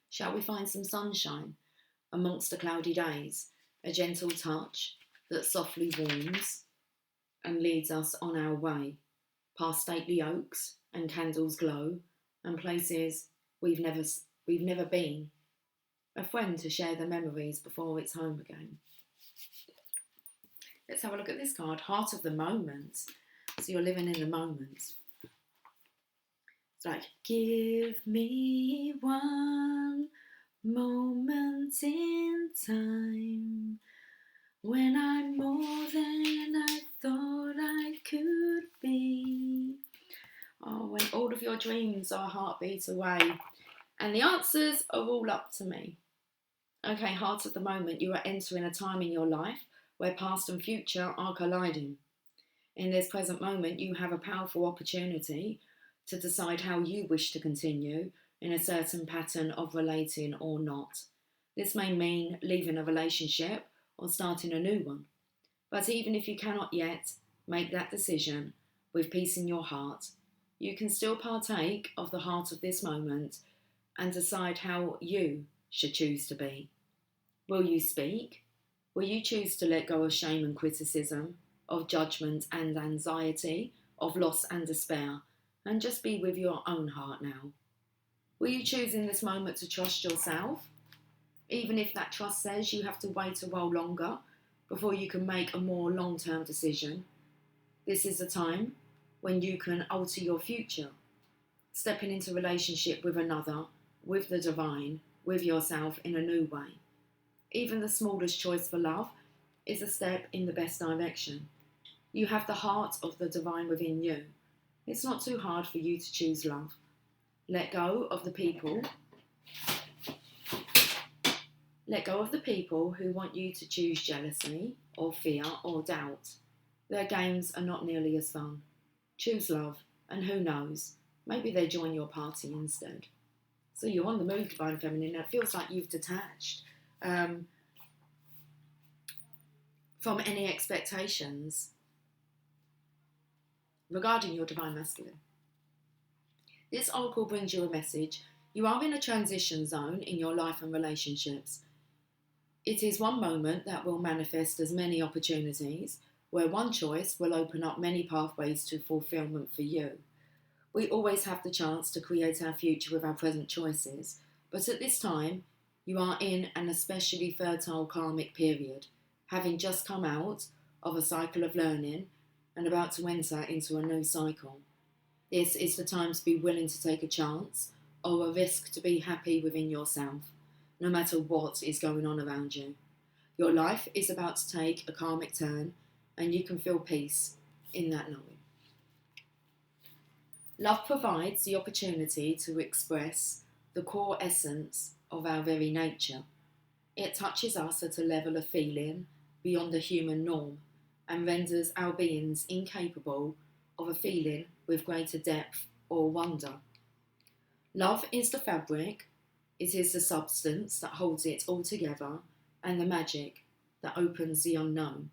Shall we find some sunshine amongst the cloudy days, a gentle touch that softly warms and leads us on our way, past stately oaks and candles glow, and places we've never been, a friend to share the memories before it's home again. Let's have a look at this card, Heart of the Moment. So you're living in the moment. It's like, give me one moment in time when I'm more than I thought I could be. Oh, when all of your dreams are a heartbeat away. And the answers are all up to me. Okay, Heart of the Moment, you are entering a time in your life where past and future are colliding. In this present moment, you have a powerful opportunity to decide how you wish to continue in a certain pattern of relating or not. This may mean leaving a relationship or starting a new one. But even if you cannot yet make that decision with peace in your heart, you can still partake of the heart of this moment and decide how you should choose to be. Will you speak? Will you choose to let go of shame and criticism, of judgment and anxiety, of loss and despair, and just be with your own heart now? Will you choose in this moment to trust yourself, even if that trust says you have to wait a while longer before you can make a more long-term decision? This is a time when you can alter your future, stepping into relationship with another, with the divine, with yourself in a new way. Even the smallest choice for love is a step in the best direction. You have the heart of the divine within you. It's not too hard for you to choose love. Let go of the people. Let go of the people who want you to choose jealousy or fear or doubt. Their games are not nearly as fun. Choose love, and who knows, maybe they join your party instead. So you're on the move, Divine Feminine. It feels like you've detached from any expectations regarding your Divine Masculine. This oracle brings you a message. You are in a transition zone in your life and relationships. It is one moment that will manifest as many opportunities, where one choice will open up many pathways to fulfillment for you. We always have the chance to create our future with our present choices, but at this time, you are in an especially fertile karmic period, having just come out of a cycle of learning and about to enter into a new cycle. This is the time to be willing to take a chance or a risk to be happy within yourself, no matter what is going on around you. Your life is about to take a karmic turn, and you can feel peace in that knowing. Love provides the opportunity to express the core essence of our very nature. It touches us at a level of feeling beyond the human norm and renders our beings incapable of a feeling with greater depth or wonder. Love is the fabric, it is the substance that holds it all together, and the magic that opens the unknown.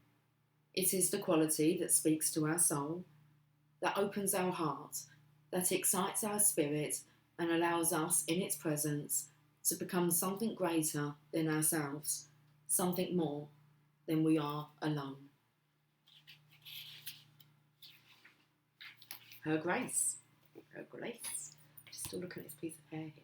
It is the quality that speaks to our soul, that opens our heart, that excites our spirit and allows us in its presence to become something greater than ourselves, something more than we are alone. Her Grace. Her Grace. Just still looking at this piece of hair here.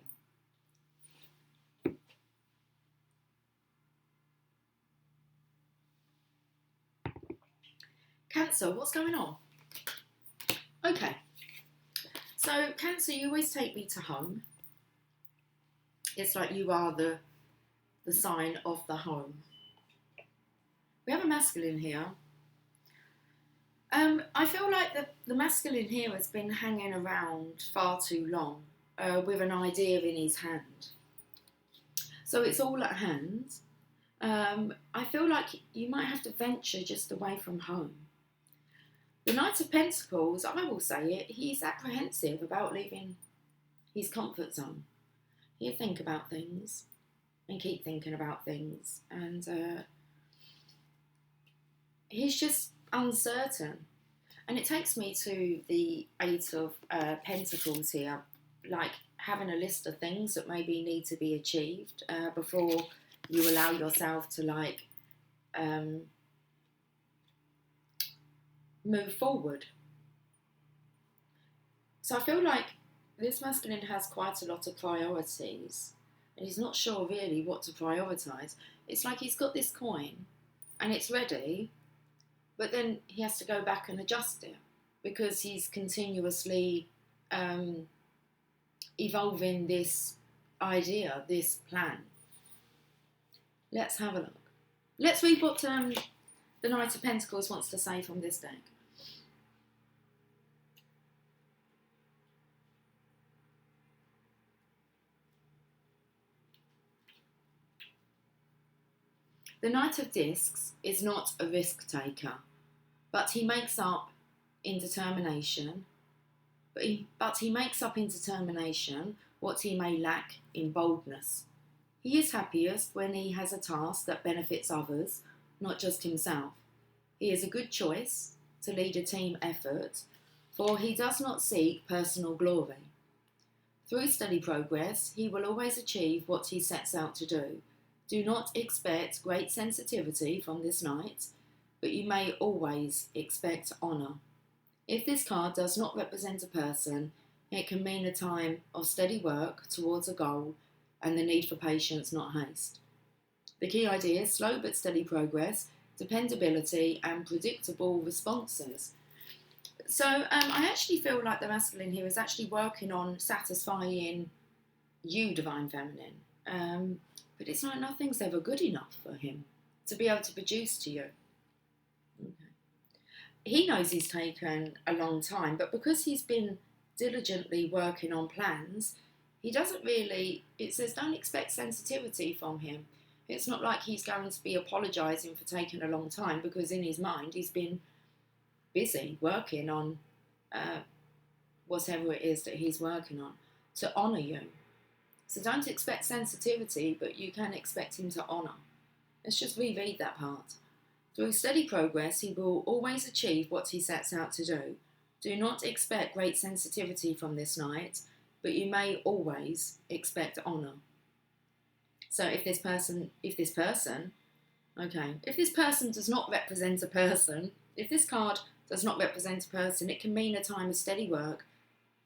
Cancer, what's going on? Okay. So, Cancer, you always take me to home. It's like you are the sign of the home. We have a masculine here. I feel like the masculine here has been hanging around far too long with an idea in his hand. So it's all at hand. I feel like you might have to venture just away from home. The Knight of Pentacles, I will say it, he's apprehensive about leaving his comfort zone. He'll think about things and keep thinking about things, and he's just uncertain. And it takes me to the Eight of Pentacles here, like having a list of things that maybe need to be achieved before you allow yourself to move forward. So I feel like this masculine has quite a lot of priorities and he's not sure really what to prioritise. It's like he's got this coin and it's ready, but then he has to go back and adjust it because he's continuously evolving this idea, this plan. Let's have a look. Let's read what the Knight of Pentacles wants to say from this deck. The Knight of Discs is not a risk taker, but he makes up in determination. But he makes up in determination what he may lack in boldness. He is happiest when he has a task that benefits others, not just himself. He is a good choice to lead a team effort, for he does not seek personal glory. Through steady progress, he will always achieve what he sets out to do. Do not expect great sensitivity from this knight, but you may always expect honour. If this card does not represent a person, it can mean a time of steady work towards a goal and the need for patience, not haste. The key idea is slow but steady progress, dependability and predictable responses. So I actually feel like the masculine here is actually working on satisfying you, Divine Feminine. But it's like nothing's ever good enough for him to be able to produce to you. Okay. He knows he's taken a long time, but because he's been diligently working on plans, he doesn't really, it says don't expect sensitivity from him. It's not like he's going to be apologising for taking a long time, because in his mind he's been busy working on whatever it is that he's working on to honour you. So don't expect sensitivity, but you can expect him to honour. Let's just reread that part. Through steady progress, he will always achieve what he sets out to do. Do not expect great sensitivity from this knight, but you may always expect honour. So if this person does not represent a person, if this card does not represent a person, it can mean a time of steady work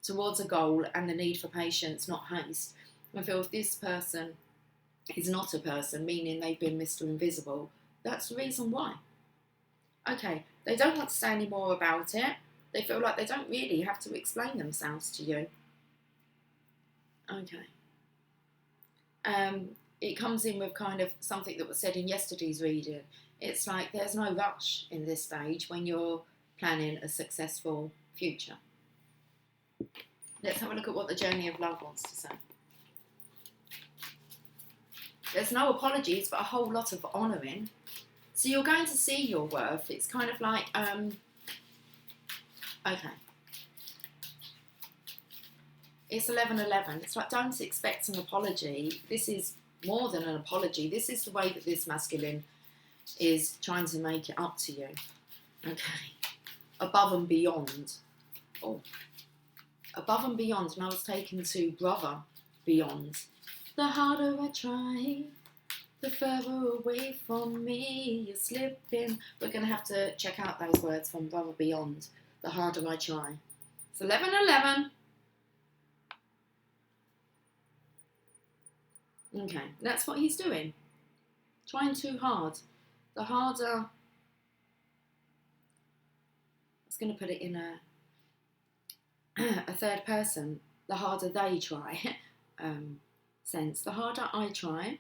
towards a goal and the need for patience, not haste. I feel if this person is not a person, meaning they've been Mr. Invisible, that's the reason why. Okay, they don't want to say any more about it. They feel like they don't really have to explain themselves to you. Okay. It comes in with kind of something that was said in yesterday's reading. It's like there's no rush in this stage when you're planning a successful future. Let's have a look at what the Journey of Love wants to say. There's no apologies, but a whole lot of honouring. So you're going to see your worth. It's kind of like, okay. It's 11:11. It's like, don't expect an apology. This is more than an apology. This is the way that this masculine is trying to make it up to you. Okay. Above and beyond. Oh. above and beyond, and I was taken to brother beyond. The harder I try, the further away from me you're slipping. We're going to have to check out those words from brother beyond. The harder I try. It's 11:11. Okay, that's what he's doing. Trying too hard. The harder, I was going to put it in a third person, the harder they try sense. The harder I try,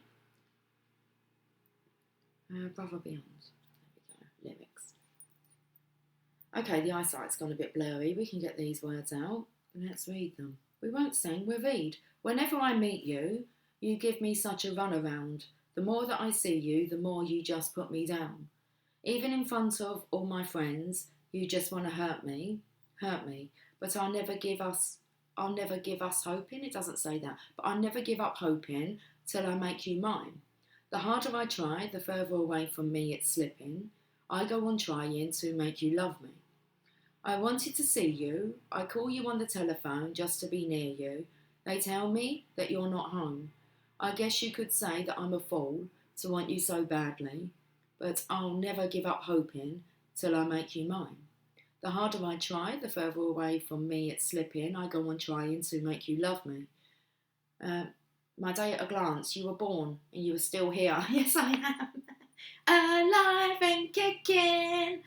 brother beyond. There we go, lyrics. Okay, the eyesight's gone a bit blurry. We can get these words out. Let's read them. We won't sing, we'll read. Whenever I meet you, you give me such a runaround. The more that I see you, the more you just put me down. Even in front of all my friends, you just want to hurt me. But I'll never give us hoping. It doesn't say that. But I'll never give up hoping till I make you mine. The harder I try, the further away from me it's slipping. I go on trying to make you love me. I wanted to see you. I call you on the telephone just to be near you. They tell me that you're not home. I guess you could say that I'm a fool to want you so badly, but I'll never give up hoping till I make you mine. The harder I try, the further away from me it's slipping. I go on trying to make you love me. My day at a glance, you were born and you were still here. Yes, I am. Alive and kicking.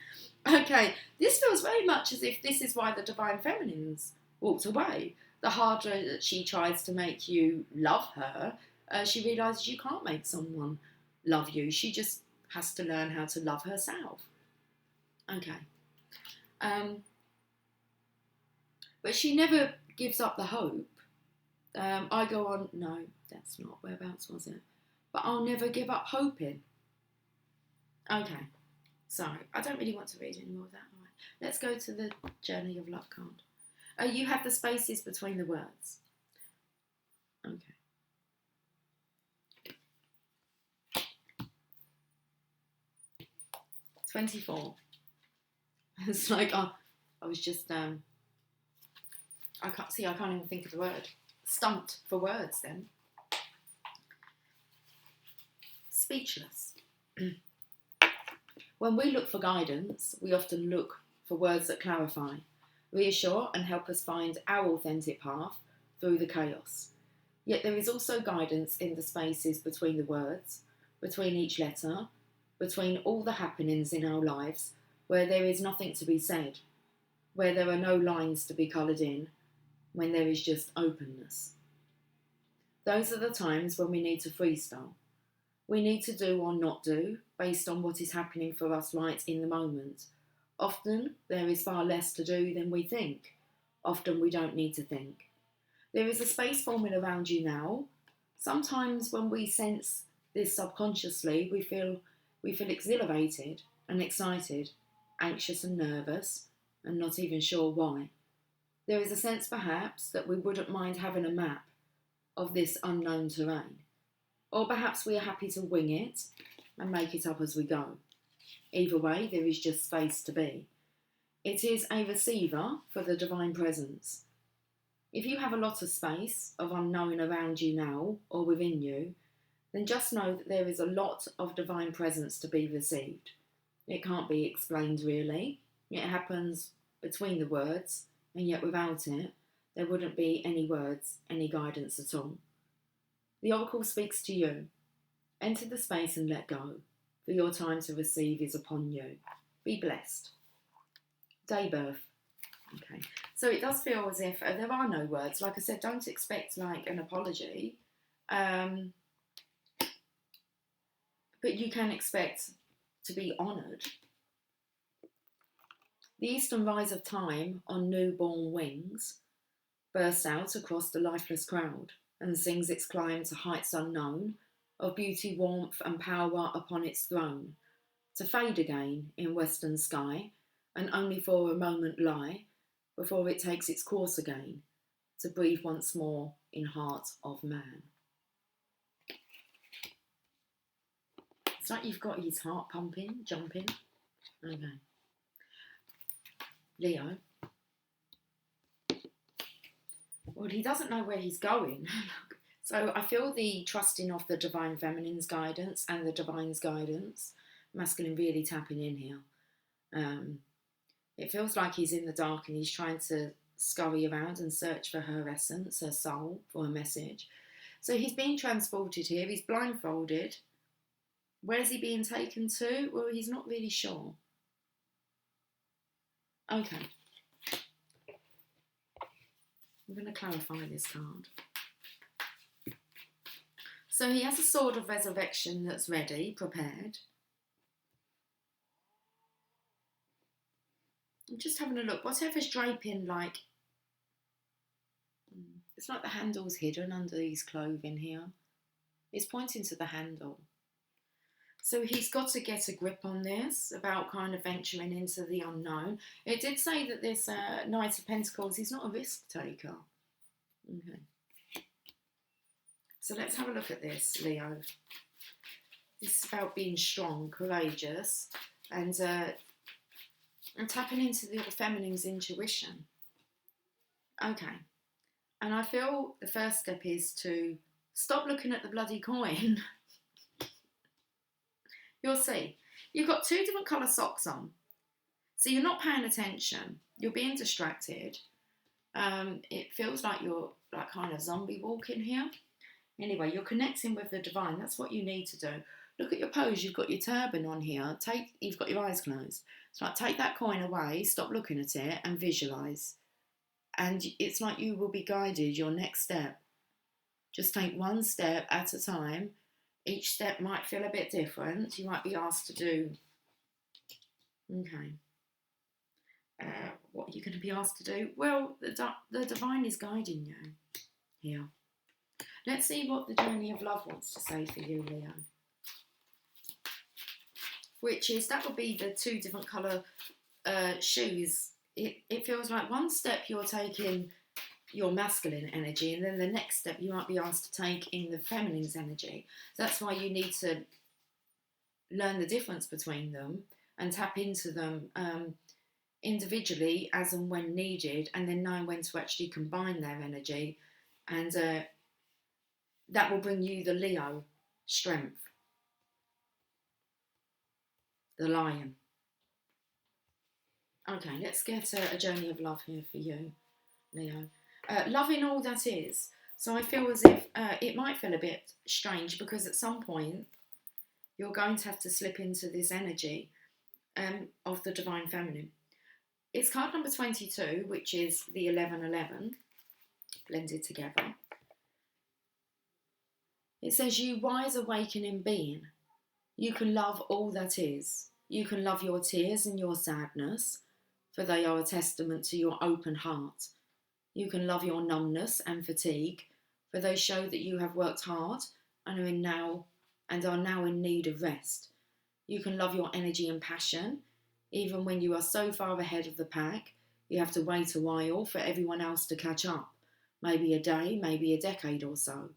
Okay, this feels very much as if this is why the Divine Feminines walked away. The harder that she tries to make you love her, she realises you can't make someone love you. She just has to learn how to love herself. Okay. But she never gives up the hope. I go on, no, that's not, whereabouts was it? But I'll never give up hoping. Okay, sorry, I don't really want to read any more of that. All right. Let's go to the Journey of Love card. You have the spaces between the words. Okay. $24. It's like, I was just, I can't even think of the word. Stumped for words then. Speechless. When we look for guidance, we often look for words that clarify, reassure and help us find our authentic path through the chaos. Yet there is also guidance in the spaces between the words, between each letter, between all the happenings in our lives, where there is nothing to be said, where there are no lines to be coloured in, when there is just openness. Those are the times when we need to freestyle. We need to do or not do based on what is happening for us right in the moment. Often there is far less to do than we think. Often we don't need to think. There is a space forming around you now. Sometimes when we sense this subconsciously, we feel exhilarated and excited, anxious and nervous, and not even sure why. There is a sense perhaps that we wouldn't mind having a map of this unknown terrain. Or perhaps we are happy to wing it and make it up as we go. Either way, there is just space to be. It is a receiver for the divine presence. If you have a lot of space of unknown around you now or within you, then just know that there is a lot of divine presence to be received. It can't be explained really. It happens between the words, and yet without it, there wouldn't be any words, any guidance at all. The oracle speaks to you. Enter the space and let go, for your time to receive is upon you. Be blessed. Day birth. Okay, so it does feel as if there are no words. Like I said, don't expect like an apology, but you can expect to be honoured. The eastern rise of time on newborn wings bursts out across the lifeless crowd and sings its climb to heights unknown, of beauty, warmth and power upon its throne, to fade again in western sky, and only for a moment lie, before it takes its course again, to breathe once more in heart of man. It's like you've got his heart pumping, jumping. Okay. Leo. Well, he doesn't know where he's going. So I feel the trusting of the divine feminine's guidance and the divine's guidance. Masculine really tapping in here. It feels like he's in the dark and he's trying to scurry around and search for her essence, her soul, for a message. So he's being transported here. He's blindfolded. Where's he being taken to? Well, he's not really sure. Okay. I'm going to clarify this card. So he has a sword of resurrection that's ready, prepared. I'm just having a look. Whatever's draping, like, it's like the handle's hidden under his clothing here. It's pointing to the handle. So he's got to get a grip on this, about kind of venturing into the unknown. It did say that this Knight of Pentacles, he's not a risk taker. Okay. So let's have a look at this, Leo. This is about being strong, courageous, and tapping into the feminine's intuition. Okay. And I feel the first step is to stop looking at the bloody coin. You'll see. You've got two different colour socks on. So you're not paying attention. You're being distracted. It feels like you're like kind of zombie walking here. Anyway, you're connecting with the divine. That's what you need to do. Look at your pose. You've got your turban on here. You've got your eyes closed. It's like take that coin away, stop looking at it and visualise. And it's like you will be guided your next step. Just take one step at a time. Each step might feel a bit different. You might be asked to do... Okay. What are you going to be asked to do? Well, the divine is guiding you here. Let's see what the journey of love wants to say for you, Leo. Which is, that would be the two different colour shoes. It feels like one step you're taking your masculine energy, and then the next step you might be asked to take in the feminine's energy. That's why you need to learn the difference between them and tap into them individually as and when needed, and then know when to actually combine their energy, and that will bring you the Leo strength, the lion. Okay, let's get a journey of love here for you, Leo. Loving all that is. So I feel as if it might feel a bit strange because at some point you're going to have to slip into this energy of the divine feminine. It's card number 22, which is the 1111 blended together. It says, you wise awakening being, you can love all that is. You can love your tears and your sadness, for they are a testament to your open heart. You can love your numbness and fatigue, for they show that you have worked hard and are now in need of rest. You can love your energy and passion, even when you are so far ahead of the pack, you have to wait a while for everyone else to catch up, maybe a day, maybe a decade or so,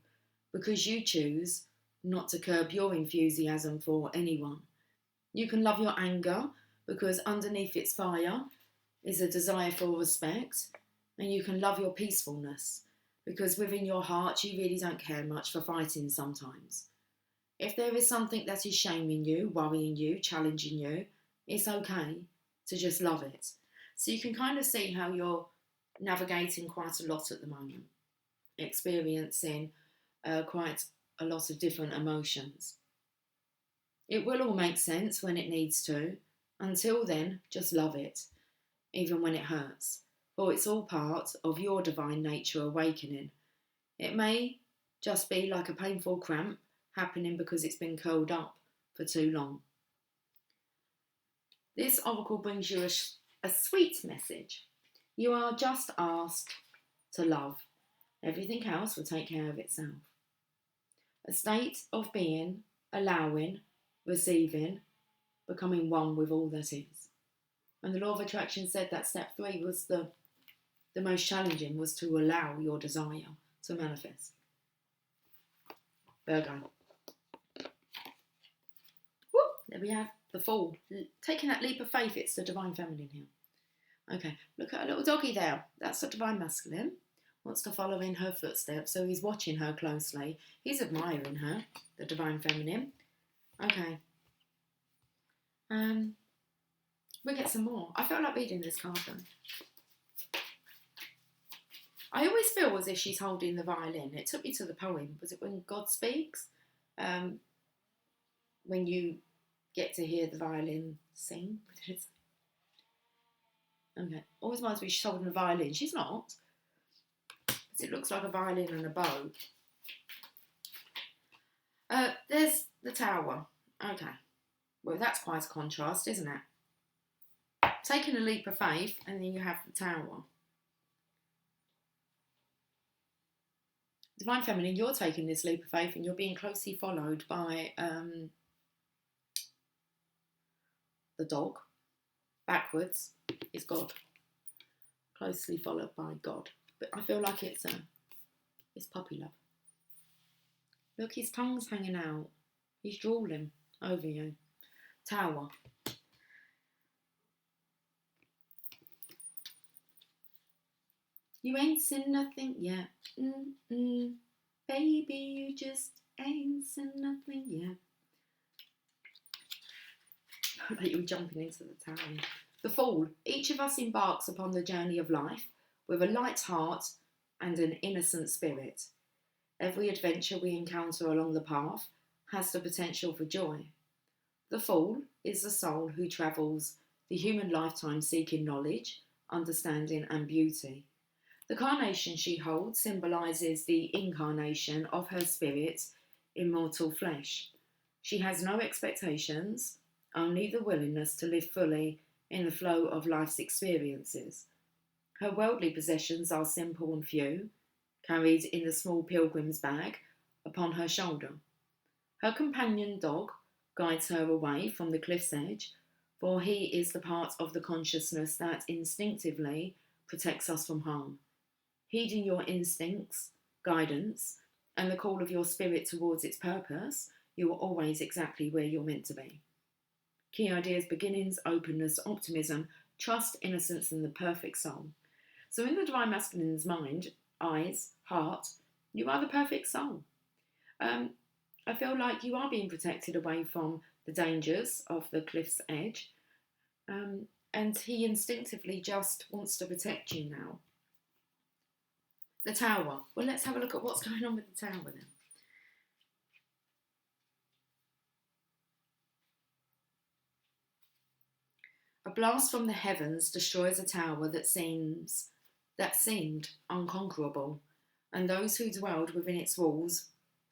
because you choose not to curb your enthusiasm for anyone. You can love your anger, because underneath its fire is a desire for respect, and you can love your peacefulness, because within your heart you really don't care much for fighting sometimes. If there is something that is shaming you, worrying you, challenging you, it's okay to just love it. So you can kind of see how you're navigating quite a lot at the moment, experiencing quite a lot of different emotions. It will all make sense when it needs to. Until then, just love it, even when it hurts, for it's all part of your divine nature awakening. It may just be like a painful cramp happening because it's been curled up for too long. This oracle brings you a sweet message. You are just asked to love. Everything else will take care of itself. A state of being, allowing, receiving, becoming one with all that is. And the law of attraction said that step 3 was the most challenging, was to allow your desire to manifest. Virgo. Woo, there we have the Fool. Taking that leap of faith, it's the divine feminine here. Okay, look at a little doggy there. That's the divine masculine. wants to follow in her footsteps, so he's watching her closely. He's admiring her, the Divine Feminine. Okay. We'll get some more. I felt like reading this card then. I always feel as if she's holding the violin. It took me to the poem. Was it When God Speaks? When you get to hear the violin sing. Okay. Always reminds me she's holding a violin. She's not. It looks like a violin and a bow. There's the Tower. Okay. Well, that's quite a contrast, isn't it? Taking a leap of faith, and then you have the Tower. Divine Feminine, you're taking this leap of faith and you're being closely followed by the dog. Backwards is God. Closely followed by God. But I feel like it's puppy love. Look, his tongue's hanging out. He's drooling over you. Tower. You ain't seen nothing yet. Baby, you just ain't seen nothing yet. Like you were jumping into the tower. The Fool. Each of us embarks upon the journey of life with a light heart and an innocent spirit. Every adventure we encounter along the path has the potential for joy. The Fool is the soul who travels the human lifetime seeking knowledge, understanding and beauty. The carnation she holds symbolises the incarnation of her spirit's immortal flesh. She has no expectations, only the willingness to live fully in the flow of life's experiences. Her worldly possessions are simple and few, carried in the small pilgrim's bag upon her shoulder. Her companion dog guides her away from the cliff's edge, for he is the part of the consciousness that instinctively protects us from harm. Heeding your instincts, guidance, and the call of your spirit towards its purpose, you are always exactly where you're meant to be. Key ideas: beginnings, openness, optimism, trust, innocence, and the perfect soul. So in the Divine Masculine's mind, eyes, heart, you are the perfect soul. I feel like you are being protected away from the dangers of the cliff's edge. And he instinctively just wants to protect you now. The Tower. Well, let's have a look at what's going on with the Tower then. A blast from the heavens destroys a tower that seemed unconquerable, and those who dwelled within its walls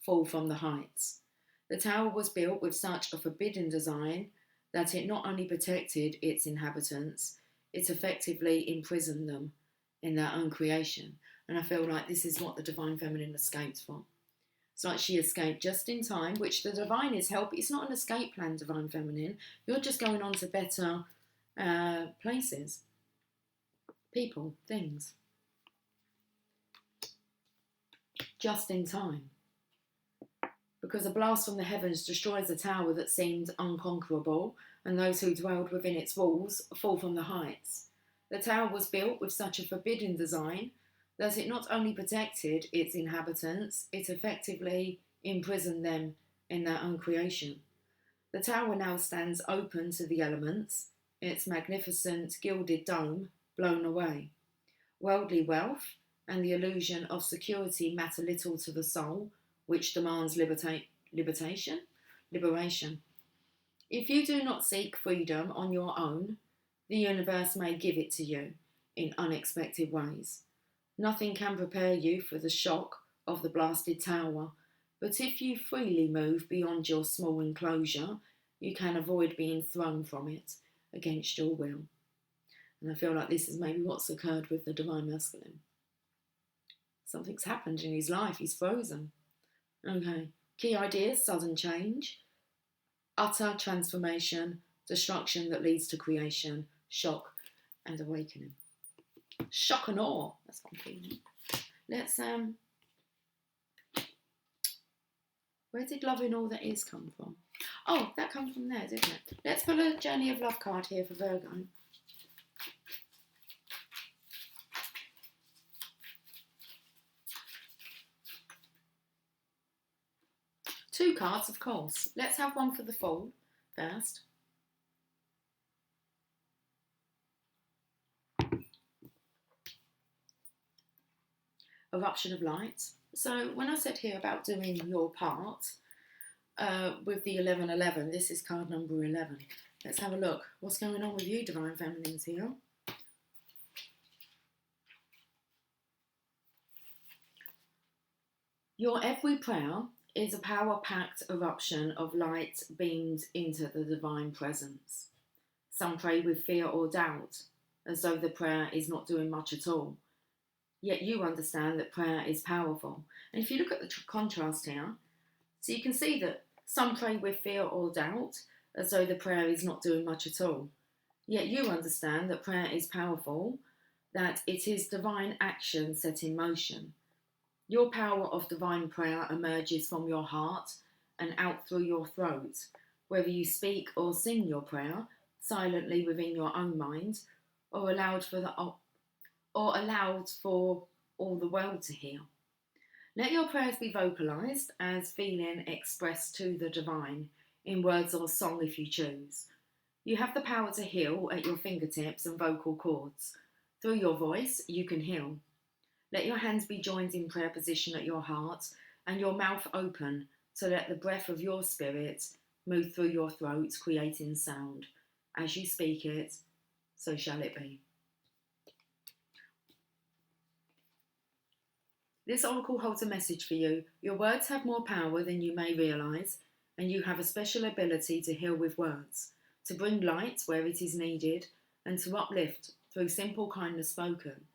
fall from the heights. The tower was built with such a forbidding design that it not only protected its inhabitants, it effectively imprisoned them in their own creation. And I feel like this is what the Divine Feminine escaped from. It's like she escaped just in time, which the Divine is help. It's not an escape plan, Divine Feminine. You're just going on to better places, people, things. Just in time. Because a blast from the heavens destroys a tower that seemed unconquerable, and those who dwelled within its walls fall from the heights. The tower was built with such a forbidding design that it not only protected its inhabitants, it effectively imprisoned them in their own creation. The tower now stands open to the elements, its magnificent gilded dome blown away. Worldly wealth and the illusion of security matter little to the soul, which demands liberation. If you do not seek freedom on your own, the universe may give it to you in unexpected ways. Nothing can prepare you for the shock of the blasted tower, but if you freely move beyond your small enclosure, you can avoid being thrown from it against your will. And I feel like this is maybe what's occurred with the Divine Masculine. Something's happened in his life, he's frozen. Okay, key ideas: sudden change, utter transformation, destruction that leads to creation, shock and awakening. Shock and awe, that's what I'm feeling. Let's, where did love in all that is come from? Oh, that comes from there, didn't it? Let's put a Journey of Love card here for Virgo. 2 cards, of course. Let's have one for the Fool first. Eruption of light. So when I said here about doing your part with the 1111, this is card number 11. Let's have a look. What's going on with you, Divine Feminines, here? Your every prayer is a power-packed eruption of light beamed into the divine presence. Some pray with fear or doubt, as though the prayer is not doing much at all. Yet you understand that prayer is powerful. And if you look at the contrast here, so you can see that some pray with fear or doubt, as though the prayer is not doing much at all. Yet you understand that prayer is powerful, that it is divine action set in motion. Your power of divine prayer emerges from your heart and out through your throat, whether you speak or sing your prayer silently within your own mind, or allowed for all the world to hear. Let your prayers be vocalised as feeling expressed to the divine, in words or song if you choose. You have the power to heal at your fingertips and vocal cords. Through your voice, you can heal. Let your hands be joined in prayer position at your heart and your mouth open to let the breath of your spirit move through your throat, creating sound. As you speak it, so shall it be. This oracle holds a message for you. Your words have more power than you may realise, and you have a special ability to heal with words, to bring light where it is needed, and to uplift through simple kindness spoken.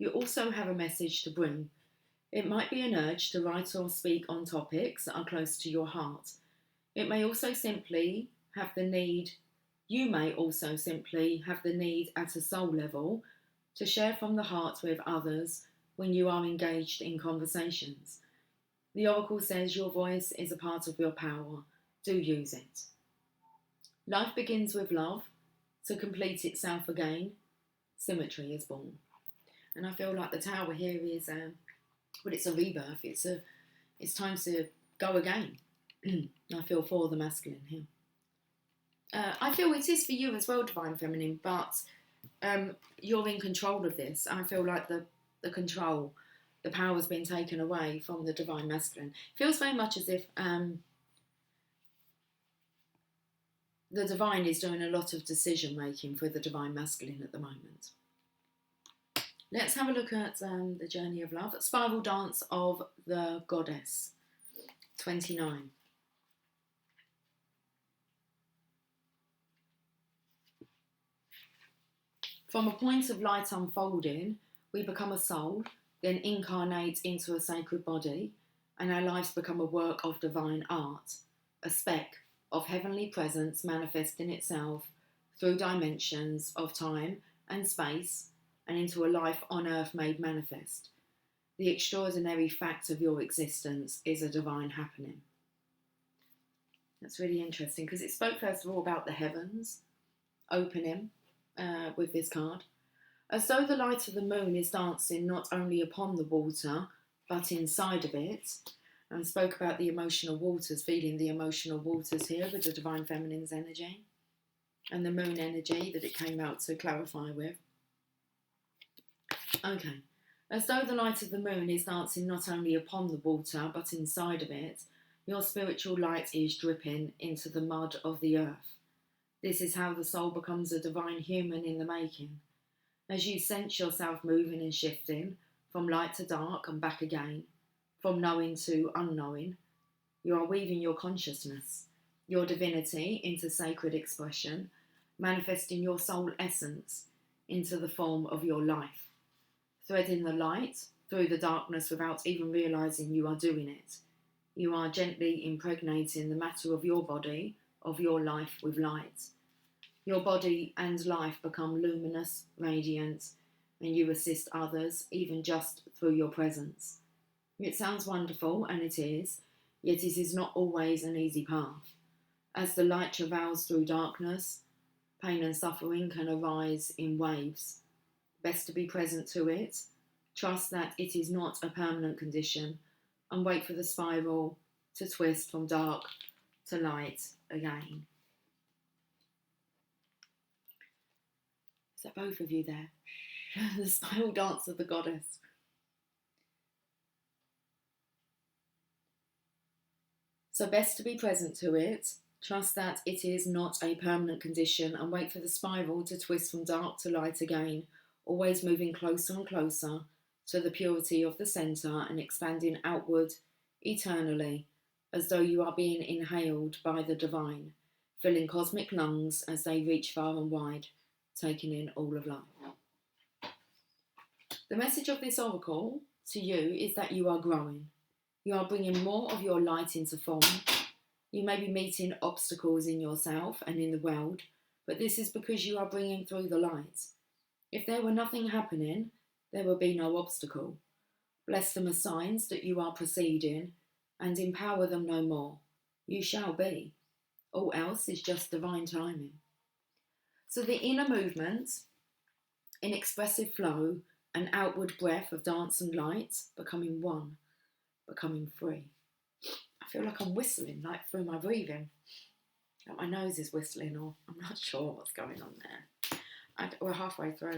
You also have a message to bring. It might be an urge to write or speak on topics that are close to your heart. It may also simply have the need, you may also simply have the need at a soul level to share from the heart with others when you are engaged in conversations. The oracle says your voice is a part of your power. Do use it. Life begins with love. To complete itself again, symmetry is born. And I feel like the Tower here is, it's a rebirth. It's time to go again. I feel for the masculine here. I feel it is for you as well, Divine Feminine, but you're in control of this. I feel like the control, the power has been taken away from the Divine Masculine. Feels very much as if the Divine is doing a lot of decision making for the Divine Masculine at the moment. Let's have a look at the Journey of Love. Spiral Dance of the Goddess, 29. From a point of light unfolding, we become a soul, then incarnate into a sacred body, and our lives become a work of divine art, a speck of heavenly presence manifesting itself through dimensions of time and space, and into a life on earth made manifest. The extraordinary fact of your existence is a divine happening. That's really interesting because it spoke first of all about the heavens opening with this card. As though the light of the moon is dancing not only upon the water but inside of it, and spoke about the emotional waters, feeling the emotional waters here with the Divine Feminine's energy and the moon energy that it came out to clarify with. Okay, as though the light of the moon is dancing not only upon the water but inside of it, your spiritual light is dripping into the mud of the earth. This is how the soul becomes a divine human in the making. As you sense yourself moving and shifting from light to dark and back again, from knowing to unknowing, you are weaving your consciousness, your divinity into sacred expression, manifesting your soul essence into the form of your life, threading the light through the darkness without even realising you are doing it. You are gently impregnating the matter of your body, of your life with light. Your body and life become luminous, radiant, and you assist others, even just through your presence. It sounds wonderful, and it is, yet it is not always an easy path. As the light travails through darkness, pain and suffering can arise in waves. Best to be present to it, trust that it is not a permanent condition, and wait for the spiral to twist from dark to light again. Is that both of you there? The spiral dance of the goddess. So best to be present to it. Trust that it is not a permanent condition and wait for the spiral to twist from dark to light again, always moving closer and closer to the purity of the centre and expanding outward eternally, as though you are being inhaled by the divine, filling cosmic lungs as they reach far and wide, taking in all of life. The message of this oracle to you is that you are growing. You are bringing more of your light into form. You may be meeting obstacles in yourself and in the world, but this is because you are bringing through the light. If there were nothing happening, there would be no obstacle. Bless them as signs that you are proceeding and empower them no more. You shall be. All else is just divine timing. So the inner movement, in expressive flow, an outward breath of dance and light, becoming one, becoming free. I feel like I'm whistling, like through my breathing. Like my nose is whistling, or I'm not sure what's going on there. We're halfway through.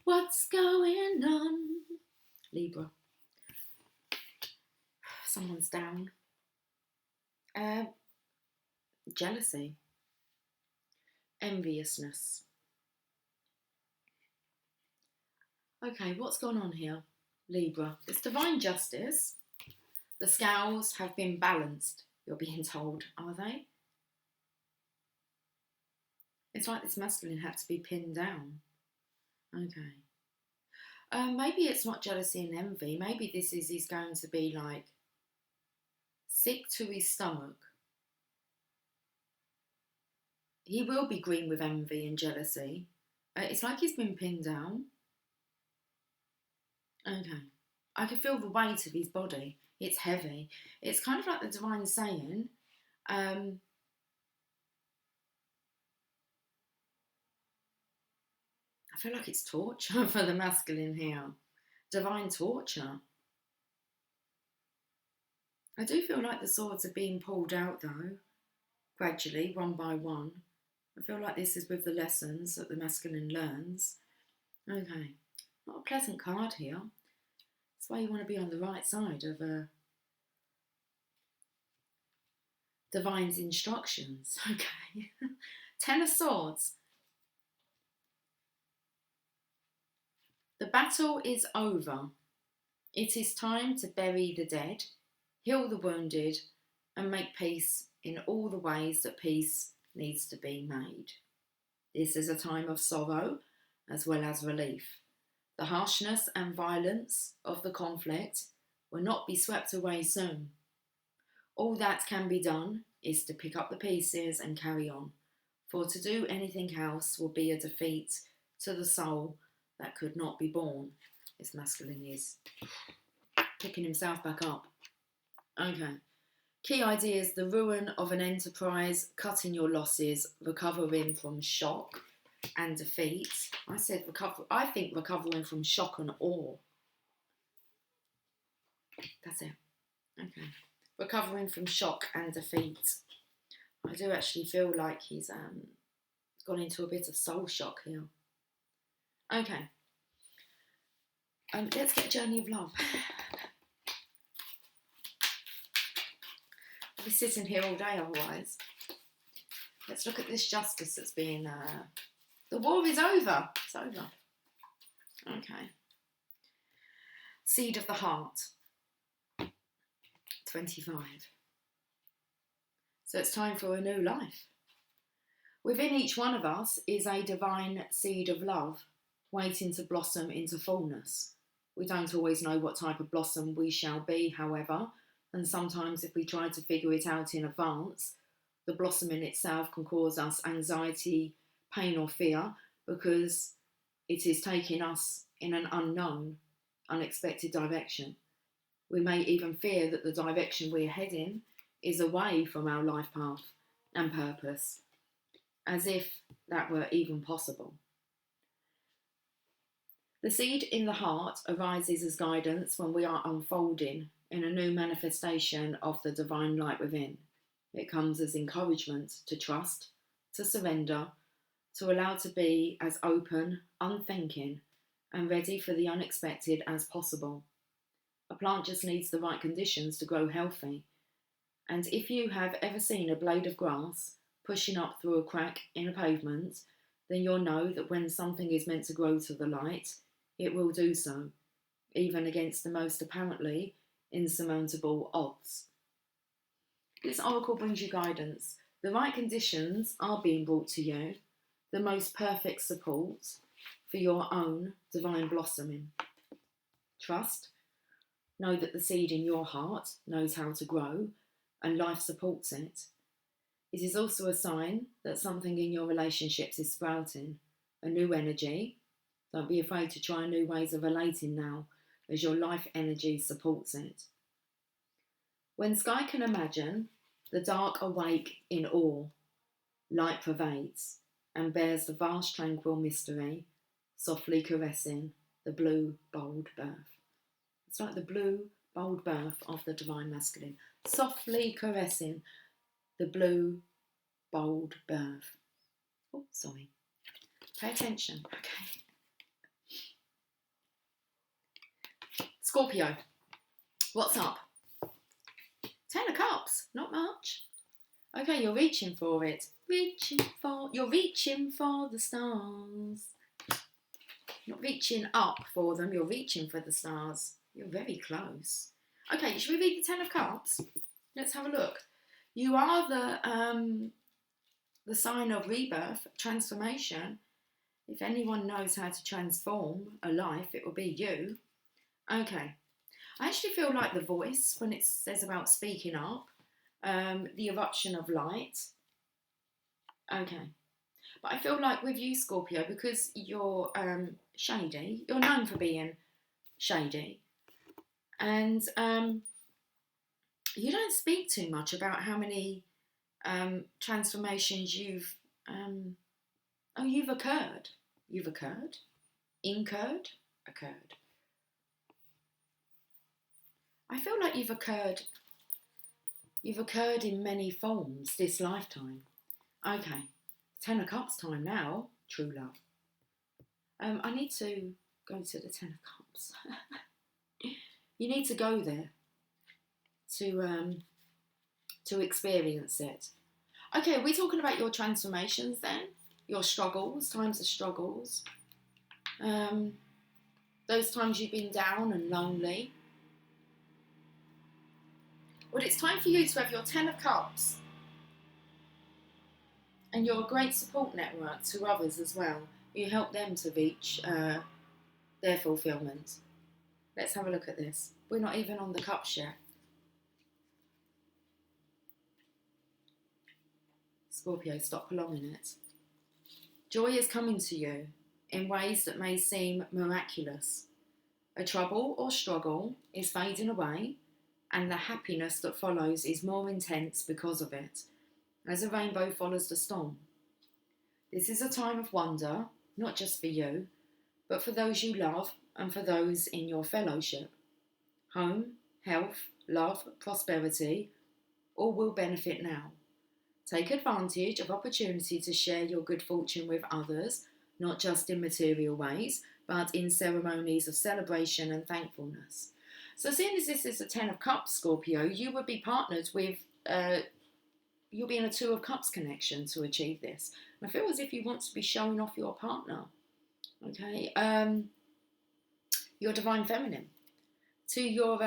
What's going on? Libra. Someone's down. Jealousy. Enviousness. Okay, what's gone on here? Libra. It's divine justice. The scales have been balanced, you're being told, are they? It's like this masculine had to be pinned down. Okay. Maybe it's not jealousy and envy. Maybe this is he's going to be like sick to his stomach. He will be green with envy and jealousy. It's like he's been pinned down. Okay. I can feel the weight of his body. It's heavy. It's kind of like the divine saying, I feel like it's torture for the masculine here. Divine torture. I do feel like the swords are being pulled out though, gradually, one by one. I feel like this is with the lessons that the masculine learns. Okay, not a pleasant card here. That's why you want to be on the right side of divine's instructions. Okay. Ten of Swords. The battle is over. It is time to bury the dead, heal the wounded, and make peace in all the ways that peace needs to be made. This is a time of sorrow as well as relief. The harshness and violence of the conflict will not be swept away soon. All that can be done is to pick up the pieces and carry on, for to do anything else will be a defeat to the soul that could not be born. This masculine is picking himself back up. Okay. Key ideas: the ruin of an enterprise, cutting your losses, recovering from shock and defeat. I think recovering from shock and awe. That's it. Okay. Recovering from shock and defeat. I do actually feel like he's gone into a bit of soul shock here. Okay. Let's get Journey of Love. I'll be sitting here all day otherwise. Let's look at this justice that's being... the war is over. It's over. Okay. Seed of the Heart. 25. So it's time for a new life. Within each one of us is a divine seed of love waiting to blossom into fullness. We don't always know what type of blossom we shall be, however, and sometimes if we try to figure it out in advance, the blossoming itself can cause us anxiety, pain or fear because it is taking us in an unknown, unexpected direction. We may even fear that the direction we're heading is away from our life path and purpose, as if that were even possible. The seed in the heart arises as guidance when we are unfolding in a new manifestation of the divine light within. It comes as encouragement to trust, to surrender, to allow to be as open, unthinking, and ready for the unexpected as possible. A plant just needs the right conditions to grow healthy. And if you have ever seen a blade of grass pushing up through a crack in a pavement, then you'll know that when something is meant to grow to the light, it will do so, even against the most apparently insurmountable odds. This oracle brings you guidance. The right conditions are being brought to you, the most perfect support for your own divine blossoming. Trust. Know that the seed in your heart knows how to grow, and life supports it. It is also a sign that something in your relationships is sprouting, a new energy. Don't be afraid to try new ways of relating now, as your life energy supports it. When sky can imagine, the dark awake in awe. Light pervades and bears the vast tranquil mystery, softly caressing the blue, bold birth. It's like the blue, bold birth of the divine masculine. Softly caressing the blue, bold birth. Oh, sorry. Pay attention. Okay. Scorpio, what's up? 10 of Cups, not much. Okay, you're reaching for it. You're reaching for the stars. Not reaching up for them, you're reaching for the stars. You're very close. Okay, should we read the 10 of Cups? Let's have a look. You are the sign of rebirth, transformation. If anyone knows how to transform a life, it will be you. Okay. I actually feel like the voice, when it says about speaking up, the eruption of light. Okay. But I feel like with you, Scorpio, because you're shady, you're known for being shady. And you don't speak too much about how many transformations you've occurred. You've occurred? Incurred? Occurred. I feel like you've occurred in many forms this lifetime. Okay, 10 of Cups time now, true love. I need to go to the 10 of Cups. You need to go there to experience it. Okay, we're talking about your transformations then, your struggles, times of struggles, those times you've been down and lonely. Well, it's time for you to have your 10 of Cups. And you're a great support network to others as well. You help them to reach their fulfillment. Let's have a look at this. We're not even on the cups yet. Scorpio, stop prolonging it. Joy is coming to you in ways that may seem miraculous. A trouble or struggle is fading away, and the happiness that follows is more intense because of it, as a rainbow follows the storm. This is a time of wonder, not just for you, but for those you love and for those in your fellowship. Home, health, love, prosperity, all will benefit now. Take advantage of opportunity to share your good fortune with others, not just in material ways, but in ceremonies of celebration and thankfulness. So seeing as this is a 10 of Cups, Scorpio, you would be partnered with, you'll be in a 2 of Cups connection to achieve this. And I feel as if you want to be showing off your partner, okay? Your divine feminine, to your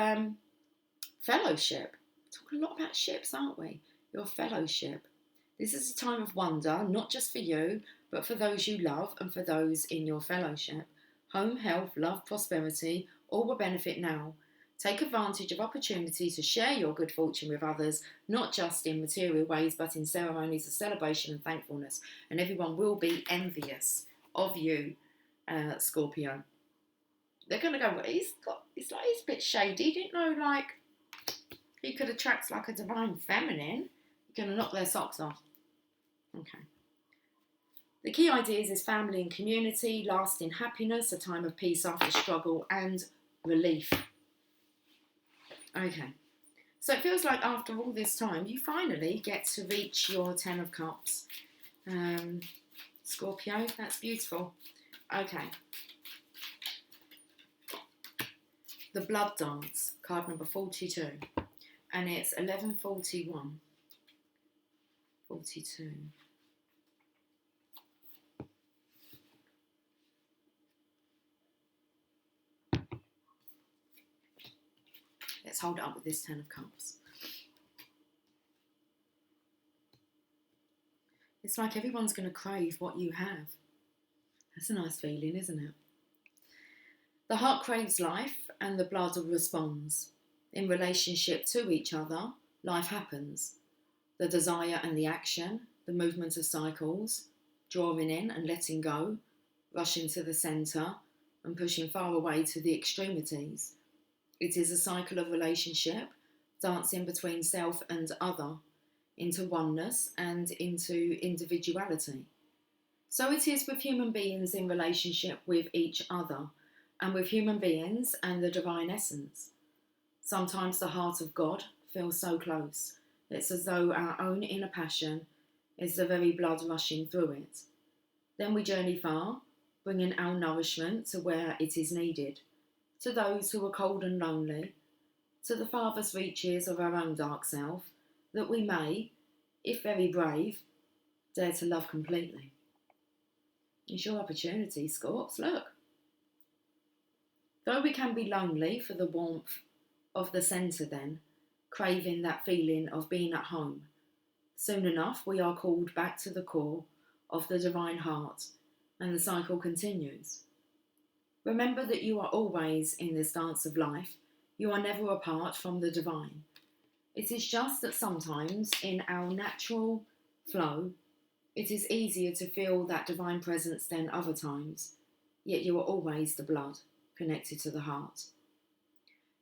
fellowship. Talking a lot about ships, aren't we? Your fellowship. This is a time of wonder, not just for you, but for those you love and for those in your fellowship. Home, health, love, prosperity, all will benefit now. Take advantage of opportunity to share your good fortune with others, not just in material ways, but in ceremonies of celebration and thankfulness. And everyone will be envious of you, Scorpio. They're going to go, well, he's a bit shady. Didn't know, like, he could attract like a divine feminine. You're going to knock their socks off. Okay. The key ideas is family and community, lasting happiness, a time of peace after struggle, and relief. Okay. So it feels like after all this time, you finally get to reach your 10 of Cups. Scorpio, that's beautiful. Okay. The Blood Dance, card number 42. And it's 1141. 42. Let's hold it up with this 10 of Cups. It's like everyone's going to crave what you have. That's a nice feeling, isn't it? The heart craves life and the blood responds. In relationship to each other, life happens. The desire and the action, the movement of cycles, drawing in and letting go, rushing to the centre and pushing far away to the extremities. It is a cycle of relationship, dancing between self and other, into oneness and into individuality. So it is with human beings in relationship with each other, and with human beings and the divine essence. Sometimes the heart of God feels so close. It's as though our own inner passion is the very blood rushing through it. Then we journey far, bringing our nourishment to where it is needed, to those who are cold and lonely, to the farthest reaches of our own dark self, that we may, if very brave, dare to love completely. It's your opportunity, Scorps, look. Though we can be lonely for the warmth of the centre then, craving that feeling of being at home, soon enough we are called back to the core of the divine heart, and the cycle continues. Remember that you are always in this dance of life. You are never apart from the divine. It is just that sometimes in our natural flow, it is easier to feel that divine presence than other times, yet you are always the blood connected to the heart.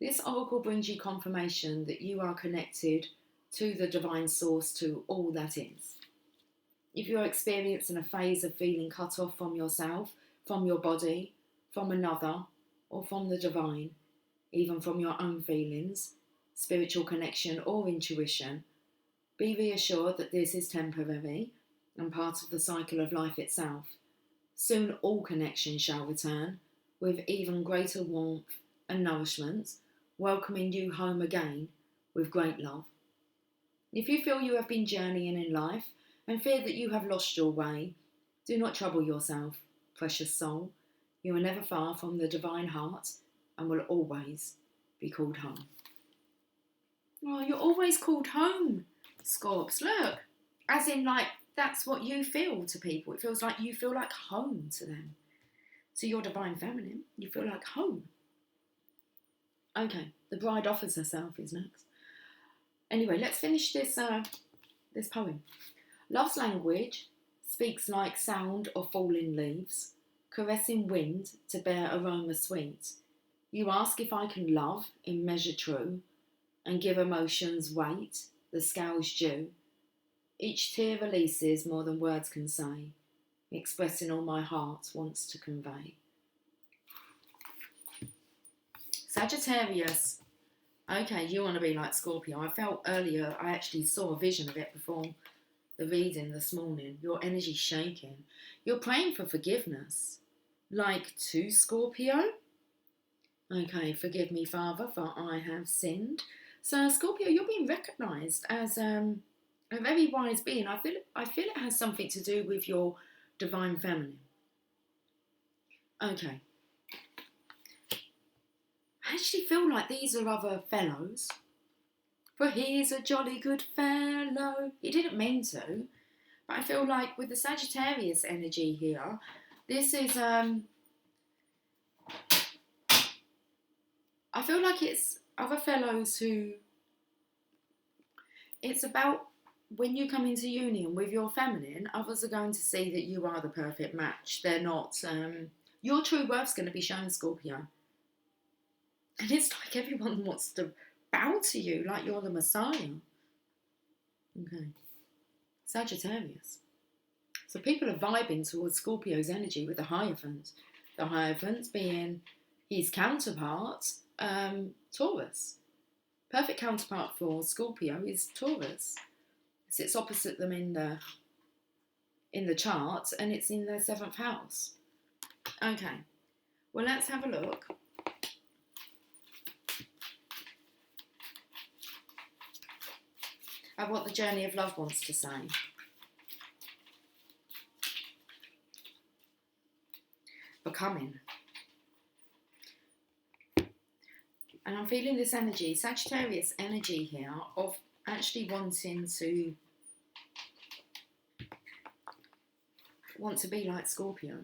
This oracle brings you confirmation that you are connected to the divine source, to all that is. If you are experiencing a phase of feeling cut off from yourself, from your body, from another, or from the divine, even from your own feelings, spiritual connection or intuition, be reassured that this is temporary and part of the cycle of life itself. Soon all connections shall return, with even greater warmth and nourishment, welcoming you home again with great love. If you feel you have been journeying in life and fear that you have lost your way, do not trouble yourself, precious soul. You are never far from the divine heart and will always be called home. Oh, you're always called home, Scorps. Look, as in like that's what you feel to people. It feels like you feel like home to them. To your divine feminine, you feel like home. Okay, the bride offers herself is next. Anyway, let's finish this poem. Love's language speaks like sound of falling leaves, caressing wind to bear aroma sweet. You ask if I can love in measure true, and give emotions weight, the scales due. Each tear releases more than words can say, expressing all my heart wants to convey. Sagittarius. Okay, you want to be like Scorpio. I felt earlier, I actually saw a vision of it before the reading this morning. Your energy's shaking. You're praying for forgiveness. Like to Scorpio. Okay, forgive me, Father, for I have sinned. So, Scorpio, you're being recognised as a very wise being. I feel it has something to do with your divine feminine. Okay. I actually feel like these are other fellows. For he's a jolly good fellow. He didn't mean to. But I feel like with the Sagittarius energy here, this is... I feel like it's other fellows who... It's about when you come into union with your feminine, others are going to see that you are the perfect match. They're not... your true worth's going to be shown, Scorpio. And it's like everyone wants to bow to you like you're the Messiah. Okay. Sagittarius. So people are vibing towards Scorpio's energy with the Hierophant. The Hierophant being his counterpart, Taurus. Perfect counterpart for Scorpio is Taurus. It sits opposite them in the chart, and it's in their 7th house. Okay, well, let's have a look at what the Journey of Love wants to say. Becoming. And I'm feeling this energy, Sagittarius energy here, of actually wanting to be like Scorpio.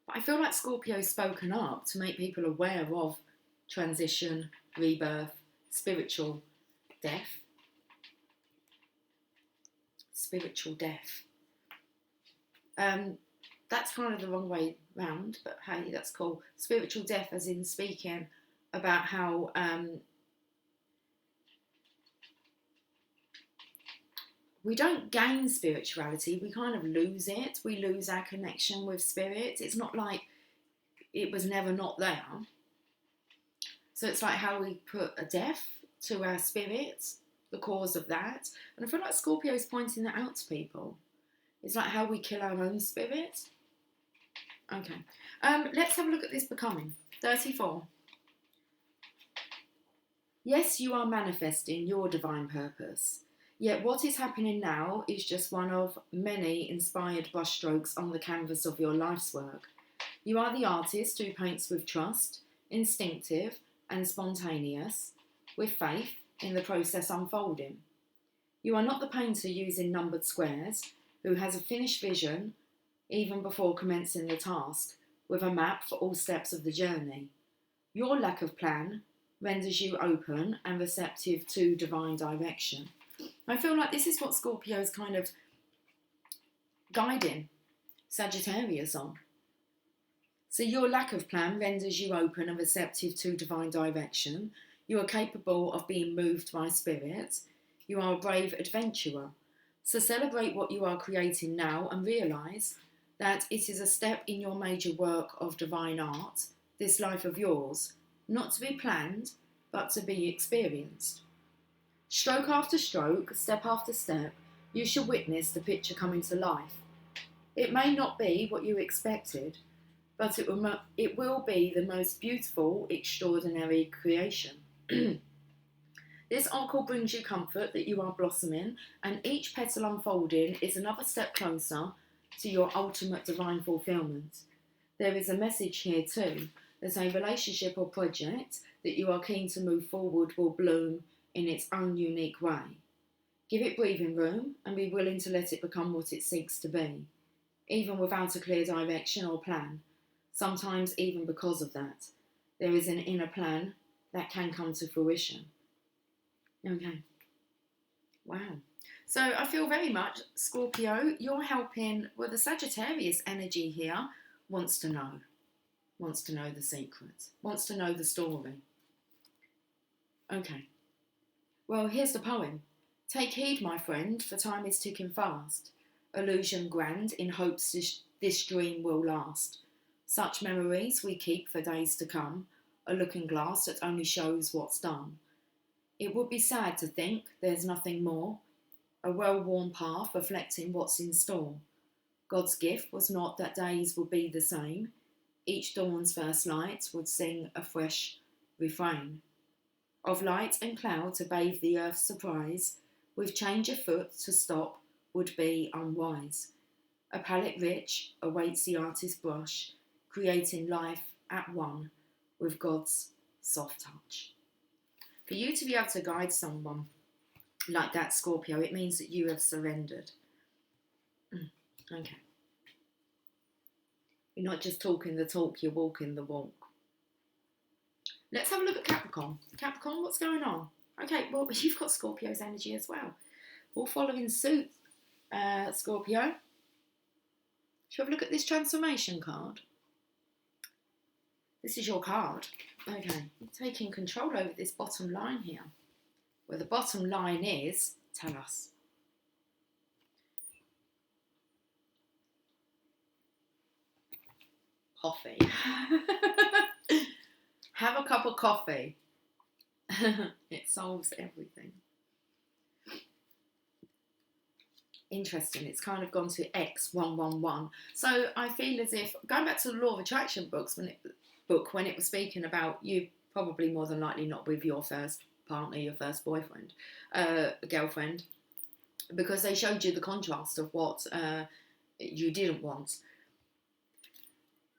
But I feel like Scorpio's spoken up to make people aware of transition, rebirth, spiritual death. Spiritual death. That's kind of the wrong way round, but hey, that's cool. Spiritual death, as in speaking about how we don't gain spirituality, we kind of lose it. We lose our connection with spirit. It's not like it was never not there. So it's like how we put a death to our spirit, the cause of that. And I feel like Scorpio's pointing that out to people. It's like how we kill our own spirit. Okay. Let's have a look at this becoming. 34. Yes, you are manifesting your divine purpose. Yet what is happening now is just one of many inspired brushstrokes on the canvas of your life's work. You are the artist who paints with trust, instinctive and spontaneous, with faith in the process unfolding. You are not the painter using numbered squares, who has a finished vision even before commencing the task, with a map for all steps of the journey. Your lack of plan renders you open and receptive to divine direction. I feel like this is what Scorpio is kind of guiding Sagittarius on. So your lack of plan renders you open and receptive to divine direction. You are capable of being moved by spirit. You are a brave adventurer. So celebrate what you are creating now and realise that it is a step in your major work of divine art, this life of yours, not to be planned, but to be experienced. Stroke after stroke, step after step, you shall witness the picture coming to life. It may not be what you expected, but it will be the most beautiful, extraordinary creation. This oracle brings you comfort that you are blossoming, and each petal unfolding is another step closer to your ultimate divine fulfillment. There is a message here too, that a relationship or project that you are keen to move forward will bloom in its own unique way. Give it breathing room and be willing to let it become what it seeks to be, even without a clear direction or plan. Sometimes even because of that, there is an inner plan that can come to fruition. Okay. Wow. So I feel very much, Scorpio, you're helping, well, the Sagittarius energy here wants to know the secret, wants to know the story. Okay. Well, here's the poem. Take heed, my friend, for time is ticking fast. Illusion grand, in hopes this dream will last. Such memories we keep for days to come, a looking glass that only shows what's done. It would be sad to think there's nothing more, a well-worn path reflecting what's in store. God's gift was not that days would be the same. Each dawn's first light would sing a fresh refrain. Of light and cloud to bathe the earth's surprise, with change afoot to stop would be unwise. A palette rich awaits the artist's brush, creating life at one with God's soft touch. For you to be able to guide someone like that, Scorpio, it means that you have surrendered. Okay. You're not just talking the talk, you're walking the walk. Let's have a look at Capricorn. Capricorn, what's going on? Okay, well, you've got Scorpio's energy as well. All following suit, Scorpio. Shall we have a look at this transformation card? This is your card. Okay, you're taking control over this bottom line here. Where the bottom line is, tell us. coffee. Have a cup of coffee. It solves everything. Interesting, it's kind of gone to X111. So I feel as if, going back to the Law of Attraction when it was speaking about you probably more than likely not with your first partner, your first boyfriend, girlfriend, because they showed you the contrast of what you didn't want.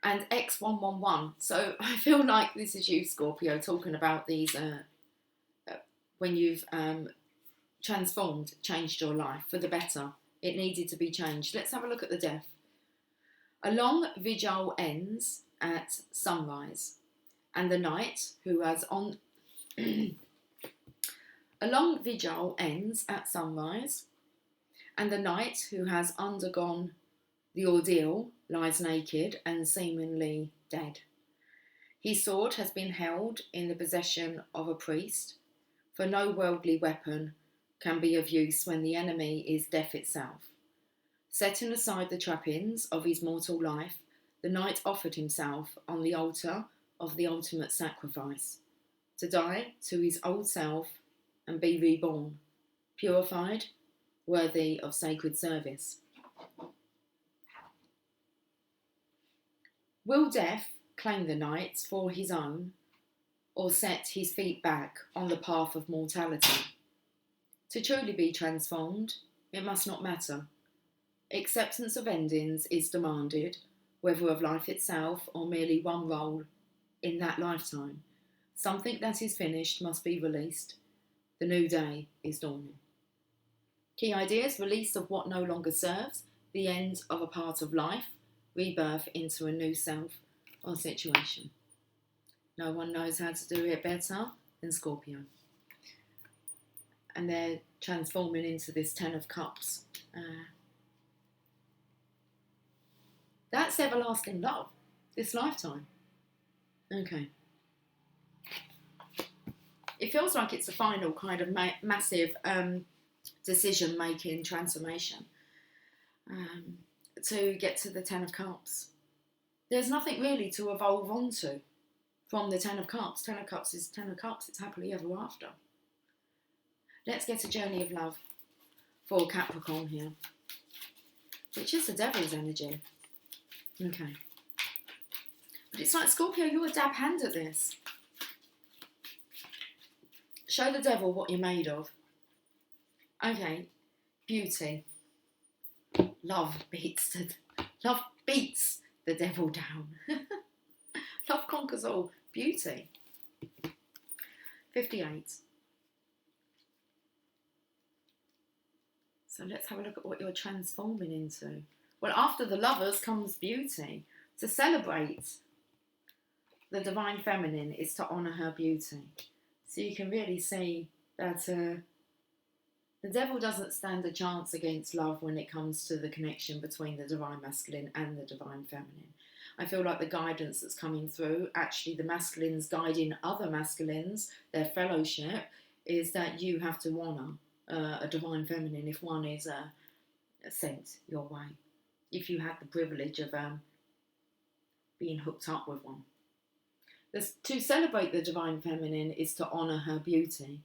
And X111, so I feel like this is you, Scorpio, talking about these, when you've transformed, changed your life for the better. It needed to be changed. Let's have a look at the death. A long vigil ends at sunrise, and the knight who has on... A long vigil ends at sunrise, and the knight who has undergone the ordeal lies naked and seemingly dead. His sword has been held in the possession of a priest, for no worldly weapon can be of use when the enemy is death itself. Setting aside the trappings of his mortal life, the knight offered himself on the altar of the ultimate sacrifice, to die to his old self and be reborn, purified, worthy of sacred service. Will death claim the knight for his own, or set his feet back on the path of mortality? To truly be transformed, it must not matter. Acceptance of endings is demanded, whether of life itself or merely one role in that lifetime. Something that is finished must be released. The new day is dawning. Key ideas: release of what no longer serves, the end of a part of life, rebirth into a new self or situation. No one knows how to do it better than Scorpio. And they're transforming into this 10 of Cups. That's everlasting love, this lifetime. Okay. It feels like it's a final kind of massive decision-making transformation to get to the 10 of Cups. There's nothing really to evolve onto from the 10 of Cups. 10 of Cups is 10 of Cups. It's happily ever after. Let's get a journey of love for Capricorn here, which is the devil's energy. Okay. But it's like, Scorpio, you're a dab hand at this. Show the devil what you're made of. Okay. Beauty. Love beats the devil down. Love conquers all. Beauty. 58. So let's have a look at what you're transforming into. Well, after the Lovers comes beauty. To celebrate the divine feminine is to honour her beauty. So you can really see that the devil doesn't stand a chance against love when it comes to the connection between the divine masculine and the divine feminine. I feel like the guidance that's coming through, actually the masculines guiding other masculines, their fellowship, is that you have to honour a divine feminine if one is sent your way. If you had the privilege of being hooked up with one. To celebrate the divine feminine is to honour her beauty,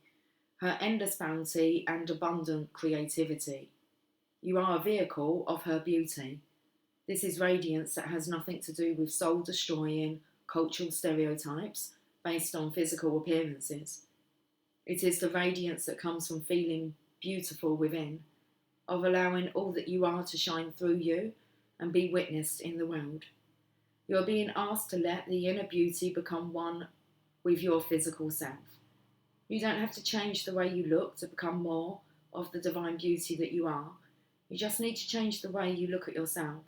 her endless bounty and abundant creativity. You are a vehicle of her beauty. This is radiance that has nothing to do with soul-destroying cultural stereotypes based on physical appearances. It is the radiance that comes from feeling beautiful within, of allowing all that you are to shine through you and be witnessed in the world. You are being asked to let the inner beauty become one with your physical self. You don't have to change the way you look to become more of the divine beauty that you are. You just need to change the way you look at yourself.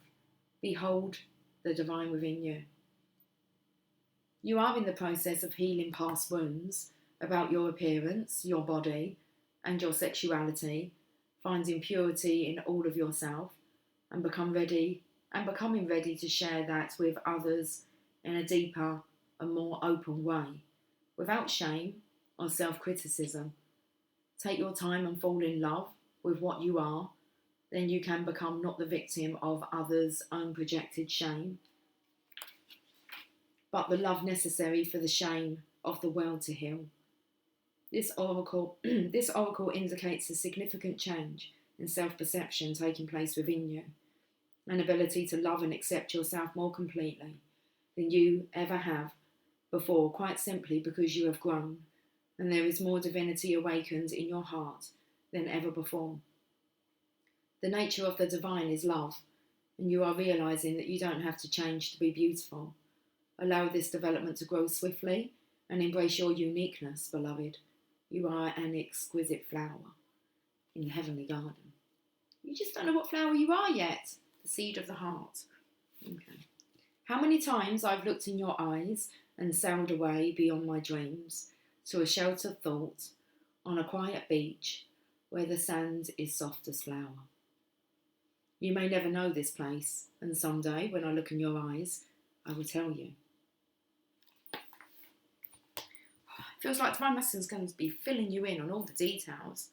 Behold the divine within you. You are in the process of healing past wounds about your appearance, your body, and your sexuality, finding purity in all of yourself, and becoming ready to share that with others in a deeper and more open way, without shame or self-criticism. Take your time and fall in love with what you are, then you can become not the victim of others' own projected shame. but the love necessary for the shame of the world to heal. This oracle indicates a significant change in self-perception taking place within you, an ability to love and accept yourself more completely than you ever have before, quite simply because you have grown and there is more divinity awakened in your heart than ever before. The nature of the divine is love, and you are realising that you don't have to change to be beautiful. Allow this development to grow swiftly and embrace your uniqueness, beloved. You are an exquisite flower in the heavenly garden. You just don't know what flower you are yet. The seed of the heart. Okay. How many times I've looked in your eyes and sailed away beyond my dreams to a sheltered thought on a quiet beach where the sand is soft as flour. You may never know this place, and someday when I look in your eyes, I will tell you. Feels like Divine Masculine is going to be filling you in on all the details.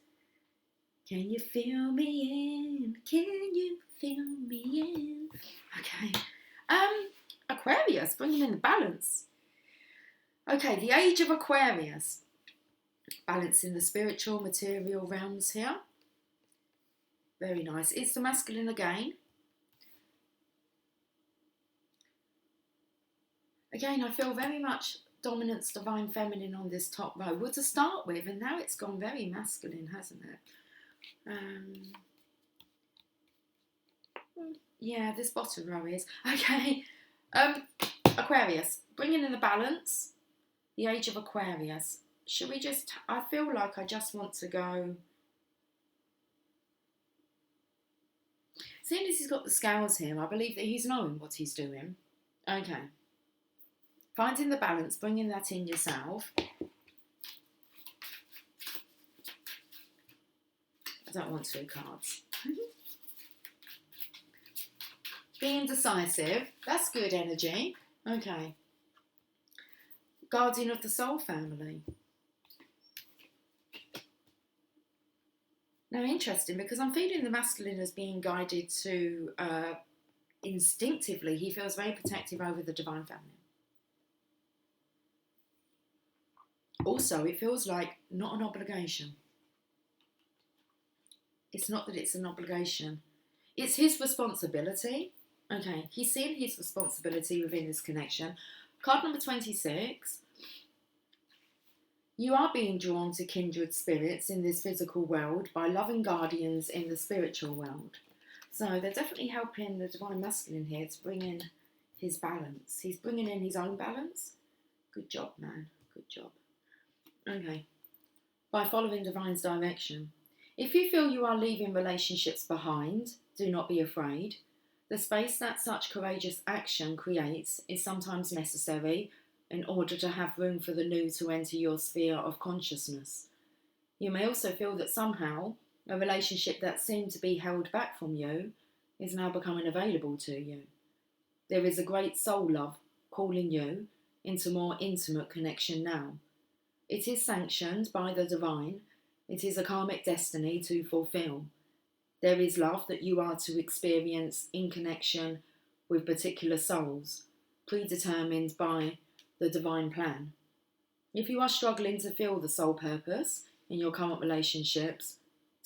Can you feel me in? Can you feel me in? Okay. Aquarius, bringing in the balance. Okay, the age of Aquarius. Balancing the spiritual, material realms here. Very nice. It's the masculine again. Again, I feel very much dominance, divine feminine on this top row. Well, to start with, and now it's gone very masculine, hasn't it? Yeah, this bottom row is. Okay. Aquarius, bringing in the balance. The age of Aquarius. Should we just, I feel like I just want to go. Seeing as he's got the scales here, I believe that he's knowing what he's doing. Okay. Finding the balance, bringing that in yourself. I don't want 2 cards. Being decisive, that's good energy. Okay. Guardian of the soul family. Now, interesting, because I'm feeling the masculine as being guided to, instinctively, he feels very protective over the divine feminine. Also, it feels like not an obligation. It's not that it's an obligation. It's his responsibility. Okay, he's seeing his responsibility within this connection. Card number 26. You are being drawn to kindred spirits in this physical world by loving guardians in the spiritual world. So they're definitely helping the divine masculine here to bring in his balance. He's bringing in his own balance. Good job, man. Good job. Okay. By following divine's direction. If you feel you are leaving relationships behind, do not be afraid. The space that such courageous action creates is sometimes necessary in order to have room for the new to enter your sphere of consciousness. You may also feel that somehow a relationship that seemed to be held back from you is now becoming available to you. There is a great soul love calling you into more intimate connection now. It is sanctioned by the divine. It is a karmic destiny to fulfill. There is love that you are to experience in connection with particular souls, predetermined by the divine plan. If you are struggling to feel the soul purpose in your current relationships,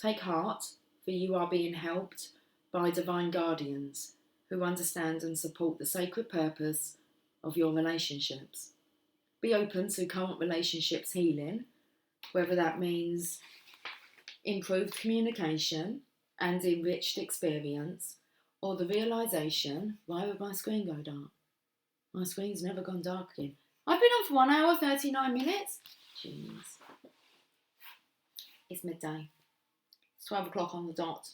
take heart, for you are being helped by divine guardians who understand and support the sacred purpose of your relationships. Be open to current relationships healing, whether that means improved communication and enriched experience, or the realisation, why would my screen go dark? My screen's never gone dark again. I've been on for 1 hour, 39 minutes. Jeez. It's midday. It's 12 o'clock on the dot.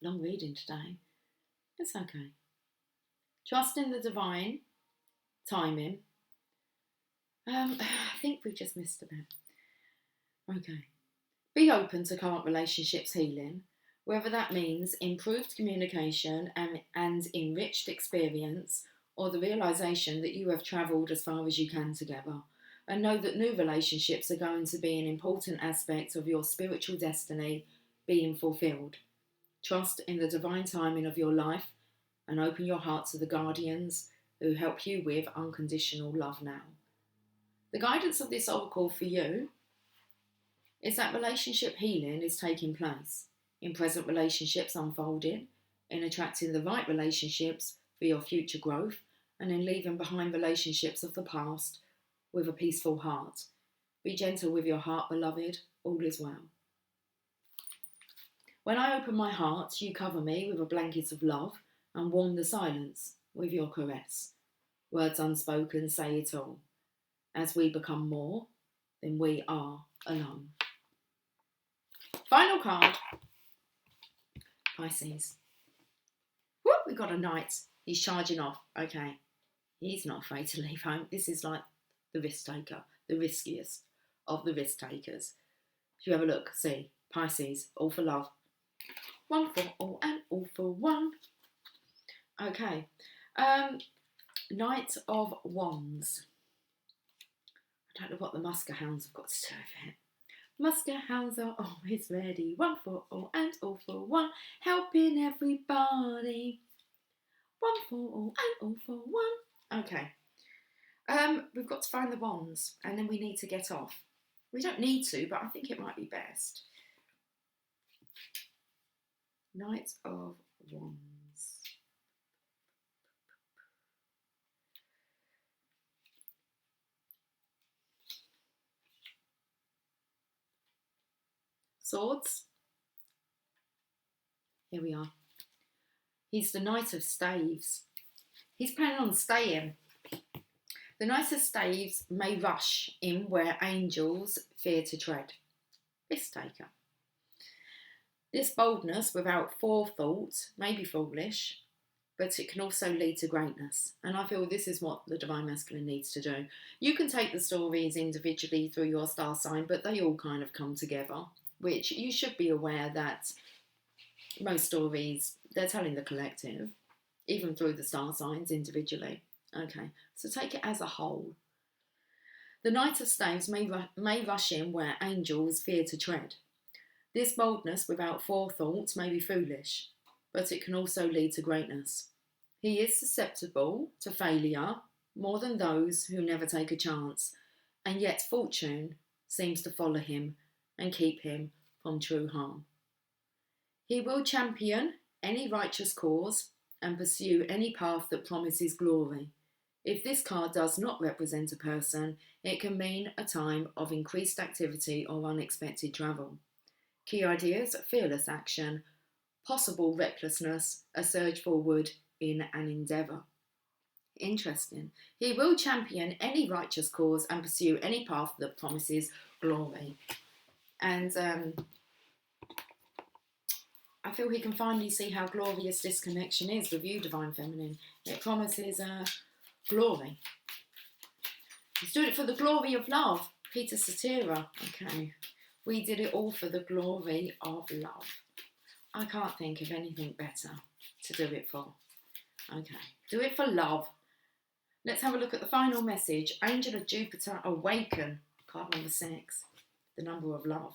Long reading today. It's okay. Trust in the divine timing. I think we just missed a bit. Okay. Be open to current relationships healing, whether that means improved communication and enriched experience, or the realisation that you have travelled as far as you can together, and know that new relationships are going to be an important aspect of your spiritual destiny being fulfilled. Trust in the divine timing of your life and open your heart to the guardians who help you with unconditional love now. The guidance of this oracle for you is that relationship healing is taking place, in present relationships unfolding, in attracting the right relationships for your future growth, and in leaving behind relationships of the past with a peaceful heart. Be gentle with your heart, beloved, all is well. When I open my heart, you cover me with a blanket of love and warm the silence with your caress. Words unspoken say it all. As we become more, then we are alone. Final card, Pisces. Whoop, we got a knight. He's charging off. Okay, he's not afraid to leave home. This is like the risk taker, the riskiest of the risk takers. If you have a look, see, Pisces, all for love. One for all and all for one. Okay, Knight of Wands. I don't know what the Musker Hounds have got to do with it. Musker Hounds are always ready. One for all and all for one. Helping everybody. One for all and all for one. Okay. We've got to find the wands and then we need to get off. We don't need to, but I think it might be best. Knight of Wands. Swords. Here we are. He's the Knight of Staves. He's planning on staying. The Knight of Staves may rush in where angels fear to tread. Risk taker. This boldness without forethought may be foolish, but it can also lead to greatness. And I feel this is what the Divine Masculine needs to do. You can take the stories individually through your star sign, but they all kind of come together, which you should be aware that most stories, they're telling the collective, even through the star signs individually. Okay, so take it as a whole. The Knight of Staves may rush in where angels fear to tread. This boldness without forethought may be foolish, but it can also lead to greatness. He is susceptible to failure more than those who never take a chance, and yet fortune seems to follow him and keep him from true harm. He will champion any righteous cause and pursue any path that promises glory. If this card does not represent a person, it can mean a time of increased activity or unexpected travel. Key ideas: fearless action, possible recklessness, a surge forward in an endeavour. Interesting. He will champion any righteous cause and pursue any path that promises glory. And I feel he can finally see how glorious this connection is with you, Divine Feminine. It promises glory. He's doing it for the glory of love. Peter Cetera. Okay. We did it all for the glory of love. I can't think of anything better to do it for. Okay. Do it for love. Let's have a look at the final message. Angel of Jupiter, awaken. Card number 6. The number of love.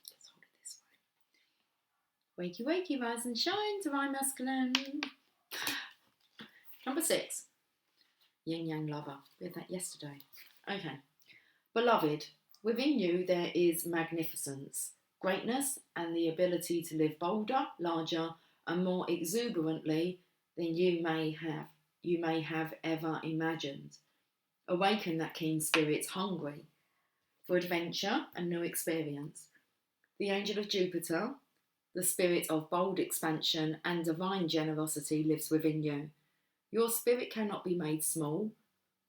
Let's hold it this way. Wakey, wakey, rise and shine, Divine Masculine. Number 6. Yin Yang Lover. We had that yesterday. Okay. Beloved, within you there is magnificence, greatness, and the ability to live bolder, larger, and more exuberantly than you may have ever imagined. Awaken that keen spirit, hungry for adventure and new experience. The angel of Jupiter, the spirit of bold expansion and divine generosity, lives within you. Your spirit cannot be made small,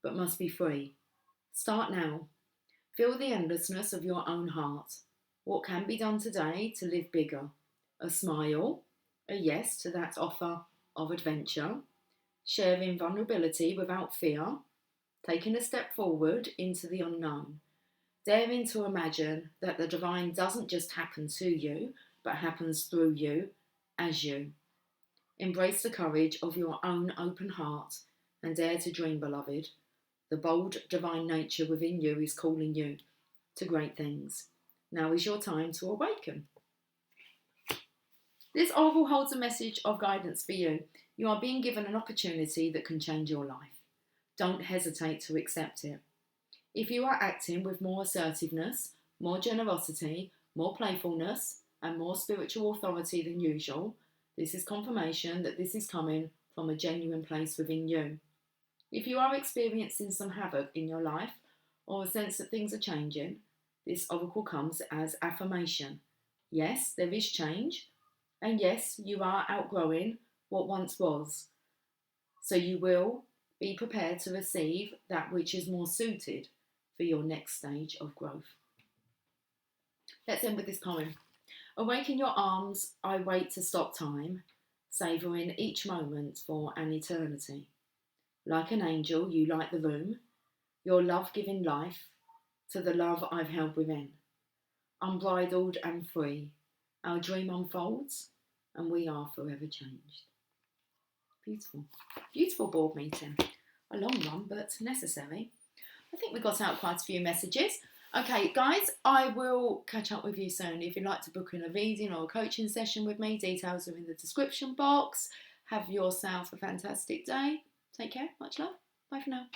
but must be free. Start now. Feel the endlessness of your own heart. What can be done today to live bigger? A smile, a yes to that offer of adventure, sharing vulnerability without fear, taking a step forward into the unknown, daring to imagine that the divine doesn't just happen to you, but happens through you, as you. Embrace the courage of your own open heart and dare to dream, beloved. The bold divine nature within you is calling you to great things. Now is your time to awaken. This oracle holds a message of guidance for you. You are being given an opportunity that can change your life. Don't hesitate to accept it. If you are acting with more assertiveness, more generosity, more playfulness, and more spiritual authority than usual, this is confirmation that this is coming from a genuine place within you. If you are experiencing some havoc in your life or a sense that things are changing, this oracle comes as affirmation. Yes, there is change, and yes, you are outgrowing what once was. So you will be prepared to receive that which is more suited for your next stage of growth. Let's end with this poem. Awake in your arms, I wait to stop time, savouring each moment for an eternity. Like an angel, you light the room, your love giving life to the love I've held within. Unbridled and free, our dream unfolds, and we are forever changed. Beautiful. Beautiful board meeting. A long one, but necessary. I think we got out quite a few messages. Okay, guys, I will catch up with you soon. If you'd like to book in a reading or a coaching session with me, details are in the description box. Have yourself a fantastic day. Take care. Much love. Bye for now.